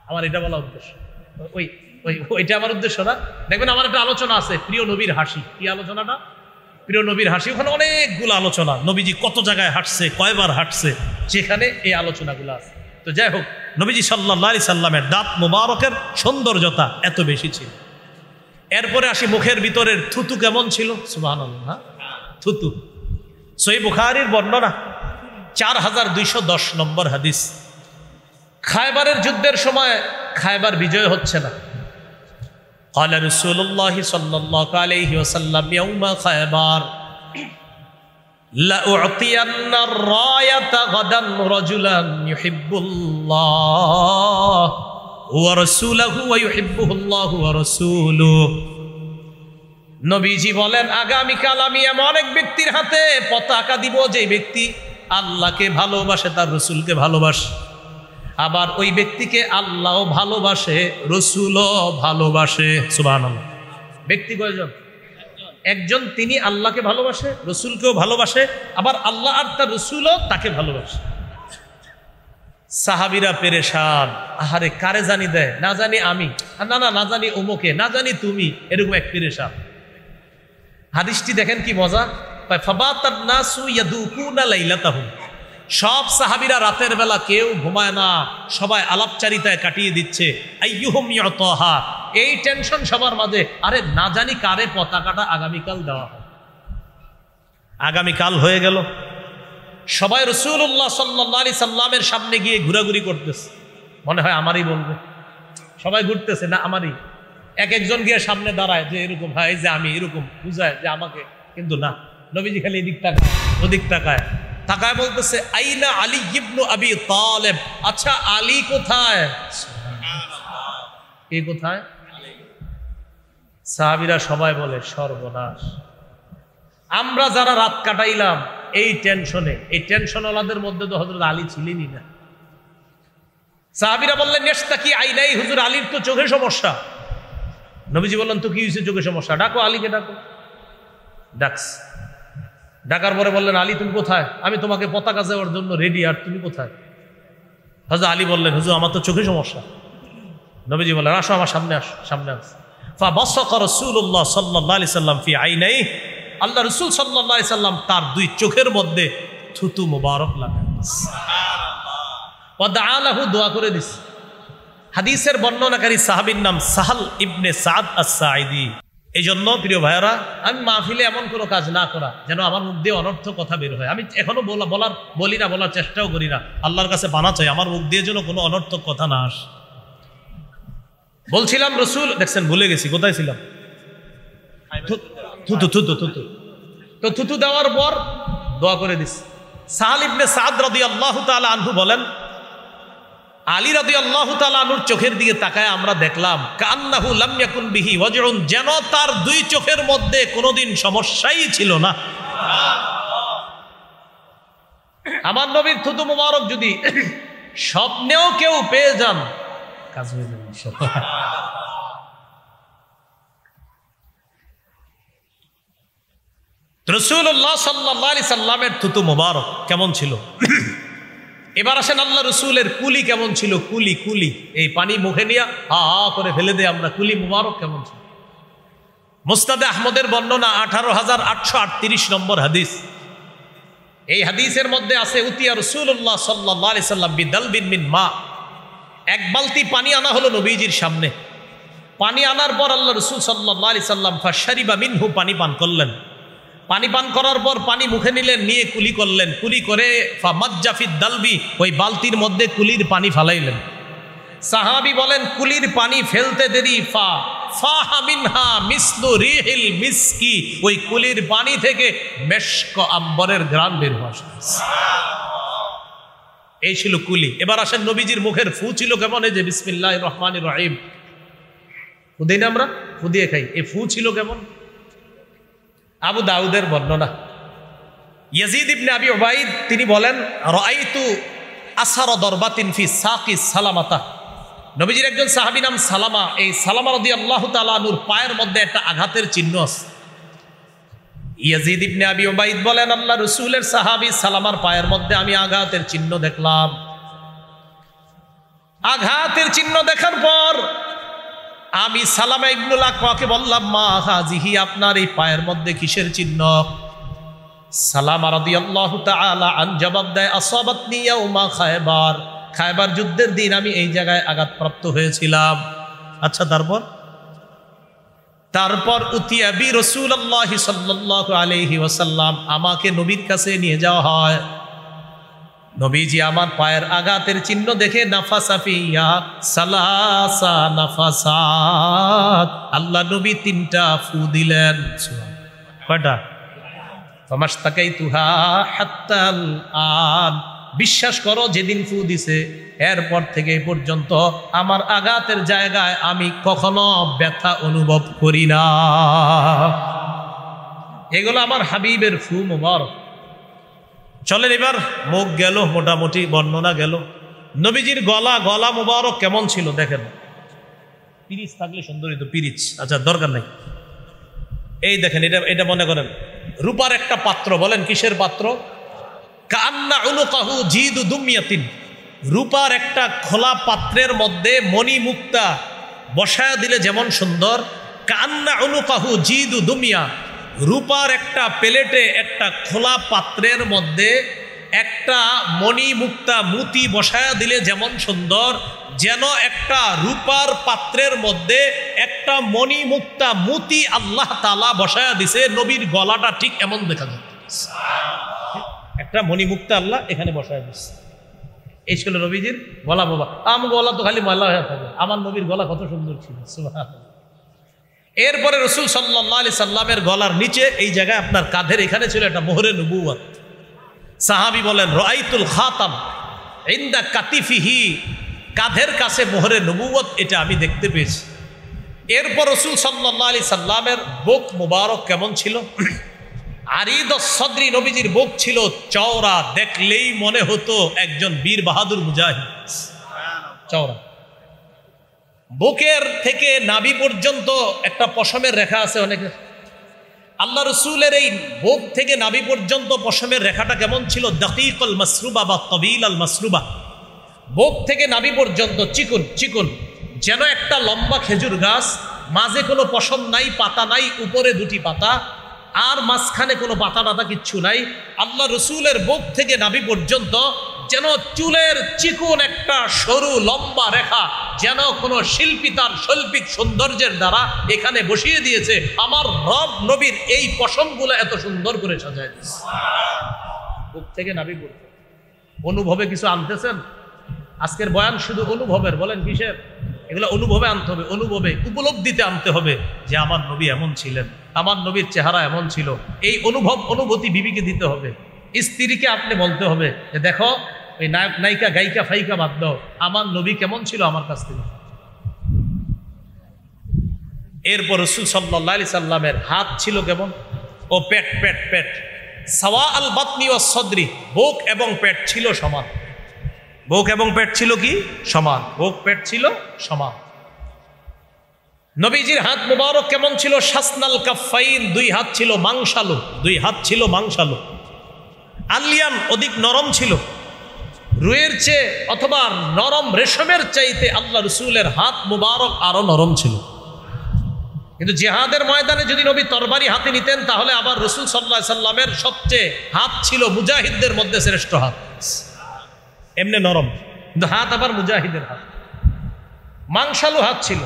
[SPEAKER 1] আমার এটা বলা উদ্দেশ্য, ওইটা আমার উদ্দেশ্য না। দেখবেন আমার একটা আলোচনা আছে, প্রিয় নবীর হাসি। কি আলোচনাটা? প্রিয় নবীর হাসি। ওখানে অনেকগুলো আলোচনা, নবীজি কত জায়গায় হাঁটছে, কয়বার হাঁটছে, সেখানে এই আলোচনাগুলো আছে। তো যাই হোক, নবীজি সাল্লাল্লাহু আলাইহি সাল্লামের দাঁত মুবারকের সৌন্দর্যতা এত বেশি ছিল। এরপরে আসি মুখের ভিতরের থুতু কেমন ছিল। সুবহানাল্লাহ, থুতু। সহিহ বুখারীর বর্ণনা, 4210 নম্বর হাদিস। খায়বারের যুদ্ধের সময় খায়বার বিজয় হচ্ছে না। قال رسول الله صلى الله عليه وسلم يوم خيبر لأعطين الراية غدا رجلا يحب الله ورسوله ويحبه الله ورسوله। নবীজি বলেন, আগামীকাল আমি এমন এক ব্যক্তির হাতে পতাকা দিব যে ব্যক্তি আল্লাহকে ভালোবাসে, তার রসুলকে ভালোবাসে। আবার ওই ব্যক্তিকে আল্লাহ ভালোবাসে, রসুলও ভালোবাসে। সুবহানাল্লাহ। ব্যক্তি কয়জন? একজন, তিনি আল্লাহকে ভালোবাসে, রসুলকেও ভালোবাসে, আবার আল্লাহ আর তার রসুলও তাকে ভালোবাসে। সাহাবীরা পেরেশান, আহারে কারে জানি দেয়, না জানি আমি, না না না জানি অমুকে, না জানি তুমি, এরকম এক পেরেশান। হাদিসটি দেখেন কি মজা। ফাবাতান নাসু ইয়াদুকুনা লাইলাতাহুম। সব সাহাবীরা রাতের বেলা কেউ ঘুমায় না, সবাই আলাপচারিতায় কাটিয়ে দিচ্ছে। আইয়ুহুম ইয়াতাহা, এই টেনশন সবার মাঝে, আরে না জানি কারে পতাকাটা আগামীকাল দেওয়া হয়। আগামীকাল হয়ে গেল, সবাই রাসূলুল্লাহ সাল্লাল্লাহু আলাইহি সাল্লামের সামনে গিয়ে ঘোরাঘুরি করতেছে, মনে হয় আমারই বলবে। সবাই ঘুরতেছে, না আমারই। এক একজন গিয়ে সামনে দাঁড়ায় যে এরকম, হ্যাঁ এই যে আমি, এরকম বুঝায় যে আমাকে, কিন্তু না। নবীজি খালি এদিক তাকায় ওদিক তাকায়, তাকায় বলতেছে, আইনা আলী ইবনু আবি তালেব। আচ্ছা আলী কোথায়? কে কোথায়? সাহাবীরা সবাই বলে, সর্বনাশ, আমরা যারা রাত কাটাইলাম এই টেনশনে, এই টেনশনওয়ালাদের মধ্যে তো হযরত আলী ছিলেনই না। সাহাবীরা বললেন, নেস্তাকি আইনাই, হুজুর আলীর তো চোখে সমস্যা। নবীজি বললেন, তো কি হয়েছে চোখে সমস্যা? ডাকো আলীকে, ডাকো। ডাকার পরে বললেন, আলী তুমি কোথায়? আমি তোমাকে পতাকা দেওয়ার জন্য রেডি, আর তুমি কোথায়? হযরত আলী বললেন, হুজুর আমার তো চোখে সমস্যা। নবীজি বললেন, আসো আমার সামনে, আসো সামনে আসো। ফাবাসাকা রাসূলুল্লাহ সাল্লাল্লাহু আলাইহি সাল্লাম ফি আইনাই, আল্লাহ রাসূল সাল্লাল্লাহু আলাইহি সাল্লাম তার দুই চোখের মধ্যে থুতু মুবারক লাগালেন। সুবহানাল্লাহ। ওয়া দাআ লাহু, দোয়া করে দিস। হাদিসের বর্ণনাকারী সাহাবীর নাম সাহাল ইবনে সাদ আস-সাঈদী। এই জন্য প্রিয় ভাইয়েরা, আমি মাহফিলে এমন কোনো কাজ না করা যেন আমার মুখ দিয়ে অনর্থক কথা বের হয়। আমি এখনো বলার চেষ্টাও করি না, আল্লাহর কাছে বানা চাই আমার মুখ দিয়ে যেন কোনো অনর্থক কথা না আসে। বলছিলাম রসুল, দেখছেন ভুলে গেছি কোথায় ছিলাম, থুতু থুতু থুতু, তো থুতু দেওয়ার পর দোয়া করে দিস। সাহাল ইবনে সাদ রাদিয়াল্লাহু তাআলা আনহু বলেন, আলী রাদিয়াল্লাহু তাআলা আনহুর চোখের দিকে তাকায় আমরা দেখলাম কান্নাহু লাম ইয়াকুন বিহি ওয়াজউন, যেন তার দুই চোখের মধ্যে কোনোদিন সমস্যাই ছিল না। আমার নবীর থুতু মুবারক যদি স্বপ্নেও কেউ পেয়ে যান, কাজ হয়ে যাবে ইনশাআল্লাহ। রাসূলুল্লাহ সাল্লাল্লাহু আলাইহি সাল্লামের থুতু মুবারক কেমন ছিল? এবার আসেন আল্লাহ রসুলের কুলি কেমন ছিল? কুলি কুলি, এই পানি মুখে নিয়ে হা হা করে ফেলে দেয় আমরা, কুলি মুবারক কেমন ছিল? মুসনাদে আহমদের বর্ণনা 18,838 নম্বর হাদিস। এই হাদিসের মধ্যে আছে উতিয়া রাসূলুল্লাহ সাল্লাল্লাহু আলাইহি সাল্লাম বিদালবিন মিন মা, এক বালতি পানি আনা হলো নবীজির সামনে। পানি আনার পর আল্লাহ রসুল সাল্লাল্লাহু আলাইহি সাল্লাম ফাশারিবা মিনহু, পানি পান করলেন। পানি পান করার পর পানি মুখে নিলেন, নিয়ে কুলি করলেন। কুলি করে ফামাজ্জা ফিদ দালবি, ওই বালতির মধ্যে কুলির পানি ফালাইলেন। সাহাবী বলেন কুলির পানি ফেলতে দেরি ফাহা মিনহা মিসলু রিহিল মিসকি, ওই কুলির পানি থেকে মেশক আম্বরের ঘ্রাণ বের হওয়া শুরু হয়েছে। এই ছিল কুলি। এবার আসেন নবীজির মুখের ফু ছিল কেমন? এই যে বিসমিল্লাহির রহমানির রহিম ফু দিই না আমরা, ফু দিয়ে খাই, এই ফু ছিল কেমন? আবু দাউদের বর্ণনা, ইয়াজিদ ইবনে আবি উবাইদ তিনি বলেন রাআইতু আসার দরবাতিন ফি সাকি সালামাতা, নবীজির একজন সাহাবী নাম সালামা, এই সালামা রাদিয়াল্লাহু তাআলা আনহুর পায়ের মধ্যে একটা আঘাতের চিহ্ন আছে। ইয়াজিদ ইবনে আবি উবাইদ বলেন আল্লাহ রাসূলের সাহাবী সালামার পায়ের মধ্যে আমি আঘাতের চিহ্ন দেখলাম। আঘাতের চিহ্ন দেখার পর আমি সালামা ইবনুল আকওয়াকে বললাম মা হাজিহি, আপনার এই পায়ের মধ্যে কিসের চিহ্ন? সালামা রাদিয়াল্লাহু তাআলা আন জবাব দেয় আসাবাতনি ইয়াউমা খায়বার, খায়বার যুদ্ধের দিন আমি এই জায়গায় আঘাতপ্রাপ্ত হয়েছিলাম। আচ্ছা তারপর উতিয়া বি রাসূলুল্লাহ সাল্লাল্লাহু আলাইহি ওয়াসাল্লাম, আমাকে নবীর কাছে নিয়ে যাওয়া হয়। নবীজি আমার পায়ের আঘাতের চিহ্ন দেখে নাফাসা ফিয়া সালাসা নাফাসাত, আল্লাহ নবী 3টা ফু দিলেন। কয়টা? ফামাশতাকাইতুহা হাত্তাল আন, বিশ্বাস করো যেদিন ফু দিছে এরপর থেকে এই পর্যন্ত আমার আঘাতের জায়গায় আমি কখনো ব্যথা অনুভব করি না। এগুলো আমার হাবিবের ফু মুবারক। চলেন এবার মুখ গেল, মোটামুটি বর্ণনা গেল। নবীজির গলা মুবারক কেমন ছিল দেখেন। পিরিচ থাকলে সুন্দরই তো, পিরিচ আচ্ছা দরকার নাই। এই দেখেন, এটা মনে করেন রূপার একটা পাত্র, বলেন কিসের পাত্র? কান্না উনুকাহু জিদু দুমিয়াতিন, রূপার একটা খোলা পাত্রের মধ্যে মণি মুক্তা বসায়া দিলে যেমন সুন্দর, কান্না উনুকাহু জিদু দুমিয়া, রূপার একটা প্লেটে একটা খোলা পাত্রের মধ্যে একটা মণি মুক্তা মুতি বসায়া দিলে যেমন সুন্দর, যেন একটা রূপার পাত্রের মধ্যে একটা মণি মুক্তা মুতি আল্লাহ তাআলা বসায়া দিছে। নবীর গলাটা ঠিক এমন দেখা যায়, একটা মণি মুক্তা আল্লাহ এখানে বসায়া দিচ্ছে। এই ছিল নবীজির গলা। বাবা আমার গলা তো খালি ময়লা হয়ে থাকে, আমার নবীর গলা কত সুন্দর ছিল, সুবহানাল্লাহ। এরপরে রাসূল সাল্লাল্লাহু আলাইহি সাল্লামের গলার নিচে এই জায়গায় আপনার কাঁধের এখানে ছিল একটা মোহরে নবুয়ত। সাহাবী বলেন রাআইতুল খাতাম ইনদা কাতিফিহি, কাঁধের কাছে মোহরে নবুয়ত, এটা আমি দেখতে পেয়েছি। এরপর রাসূল সাল্লাল্লাহু আলাইহি সাল্লামের বুক মুবারক কেমন ছিল? আরিদ সদরি, নবীজির বুক ছিল চওড়া, দেখলেই মনে হতো একজন বীর বাহাদুর মুজাহিদ। চওড়া বুকের থেকে নাভি পর্যন্ত একটা পশমের রেখা আছে অনেকে। আল্লাহ রসুলের এই বুক থেকে নাভি পর্যন্ত পশমের রেখাটা কেমন ছিল? দাকিক আল মাসরুবা বা তবিল আল মাসরুবা, বুক থেকে নাভি পর্যন্ত চিকন চিকন, যেন একটা লম্বা খেজুর গাছ, মাঝে কোনো পশম নাই, পাতা নাই, উপরে 2টি পাতা, আর মাঝখানে কোনো পাতা টাতা কিচ্ছু নাই। আল্লাহ রসুলের বুক থেকে নাভি পর্যন্ত যেন চুলের চিকন একটা সরু লম্বা রেখা, যেন কোনো শিল্পী তার শৈল্পিক সৌন্দর্যের দ্বারা এখানে বসিয়ে দিয়েছে। আমার রব নবীর এই পশমগুলো এত সুন্দর করে সাজায় দিয়েছে। বুক থেকে নাভি পর্যন্ত অনুভবে কিছু আনতেছেন? আজকের বয়ান শুধু অনুভবের, বলেন কিসের? এগুলো অনুভবে আনতে হবে, অনুভবে উপলব্ধিতে আনতে হবে যে আমার নবী এমন ছিলেন, আমার নবীর চেহারা এমন ছিল। এই অনুভূতি বিবিকে দিতে হবে। স্ত্রীকে আপনি বলতে হবে যে দেখো, ওই নায়ক নায়িকা গায়িকা ফাইকা বাদ দাও, আমার নবী কেমন ছিল আমার কাছ থেকে। এরপর রাসূল সাল্লাল্লাহু আলাইহি সাল্লামের হাত ছিল কেমন? ও পেট পেট পেট সাওয়া আল বাতনি ওয়াস সদরি, বুক এবং পেট ছিল সমান। বুক এবং পেট ছিল কি? সমান। বুক পেট ছিল সমান। নবীজির হাত মুবারক কেমন ছিল? শাসনাল কাফাইন, দুই হাত ছিল মাংসালো, দুই হাত ছিল মাংসালো। আলিয়ান, অধিক নরম ছিল। রুয়ের চেয়ে অথবা নরম রেশমের চাইতে আল্লাহ রসুলের হাত মুবারক আরো নরম ছিল। কিন্তু জিহাদের ময়দানে যদি নবী তরবারি হাতে নিতেন তাহলে আবার রসুল সাল্লাল্লাহু আলাইহি সাল্লামের সবচেয়ে হাত ছিল মুজাহিদদের মধ্যে শ্রেষ্ঠ হাত, এমনি নরম, কিন্তু হাত আবার মুজাহিদের হাত, মাংসালু হাত ছিল।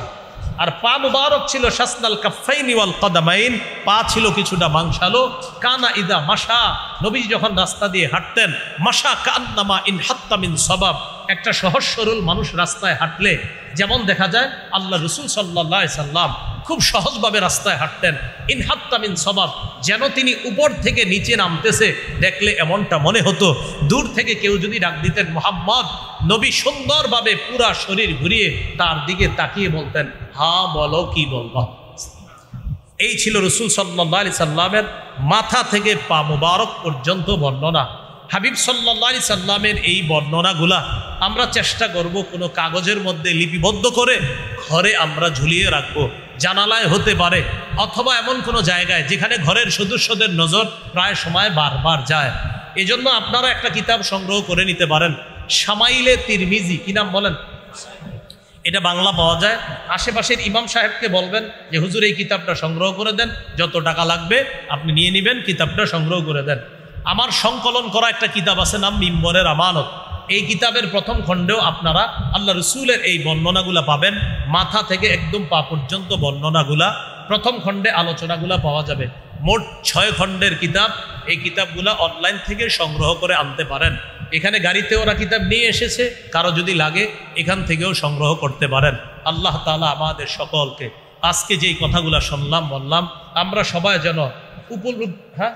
[SPEAKER 1] আর পা মুবারক ছিল শাসনাল কাফাইনি ওয়াল কদামাইন, পা ছিল কিছুটা মাংসালো। কানা ইদা মাশা, নবী যখন রাস্তা দিয়ে হাঁটতেন, মাশা কান্নামা ইন হাত্তা মিন সবাব, একটা সহজ সরল মানুষ রাস্তায় হাঁটলে যেমন দেখা যায়, আল্লাহ রসুল সাল্লাল্লাহু আলাইহি সাল্লাম খুব সহজভাবে রাস্তায় হাঁটতেন। ইন হাত্তা মিন সবাব, যেন তিনি উপর থেকে নিচে নামতেছে, দেখলে এমনটা মনে হতো। দূর থেকে কেউ যদি ডাক দিতেন মুহাম্মদ, নবী সুন্দরভাবে পুরা শরীর ঘুরিয়ে তার দিকে তাকিয়ে বলতেন, হ্যাঁ বলো, কি বলবো। এই ছিল রসুল সাল্লাল্লাহু আলাইহি সাল্লামের মাথা থেকে পা মুবারক পর্যন্ত বর্ণনা। হাবিব সাল্লাল্লাহু আলাইহি সাল্লামের এই বর্ণনাগুলা আমরা চেষ্টা করব কোনো কাগজের মধ্যে লিপিবদ্ধ করে ঘরে আমরা ঝুলিয়ে রাখবো। জানালায় হতে পারে, অথবা এমন কোনো জায়গায় যেখানে ঘরের সদস্যদের নজর প্রায় সময় বারবার যায়। এজন্য আপনারা একটা কিতাব সংগ্রহ করে নিতে পারেন, শামাইলে তিরমিজি। কি নাম বলেন? এটা বাংলা পাওয়া যায়। আশেপাশের ইমাম সাহেবকে বলবেন যে হুজুর এই কিতাবটা সংগ্রহ করে দেন, যত টাকা লাগবে আপনি নিয়ে নেবেন, কিতাবটা সংগ্রহ করে দেন। আমার সংকলন করা একটা কিতাব আছে, নাম মিম্বরের আমানত। এই কিতাবের প্রথম খণ্ডেও আপনারা আল্লাহ রসুলের এই বর্ণনাগুলা পাবেন, মাথা থেকে একদম পা পর্যন্ত বর্ণনাগুলা। প্রথম খণ্ডে আলোচনাগুলা পাওয়া যাবে। মোট 6 খণ্ডের কিতাব। এই কিতাবগুলা অনলাইন থেকে সংগ্রহ করে আনতে পারেন। এখানে গাড়িতে ওরা কিতাব নিয়ে এসেছে, কারো যদি লাগে এখান থেকেও সংগ্রহ করতে পারেন। আল্লাহ তাআলা আমাদের সকলকে আজকে যেই কথাগুলা শুনলাম বললাম, আমরা সবাই যেন উপলব্ধি,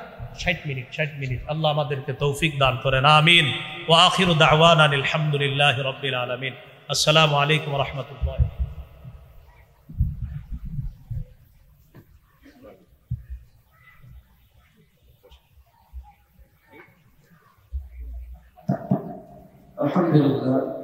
[SPEAKER 1] 60 মিনিট আল্লাহ আমাদেরকে তৌফিক দান করেন, আমিন। ওয়া আখিরু দাওয়ানা আলহামদুলিল্লাহি রাব্বিল আলামিন। আসসালামু আলাইকুম ওয়া রাহমাতুল্লাহ।
[SPEAKER 2] আলহামদুলিল্লাহ।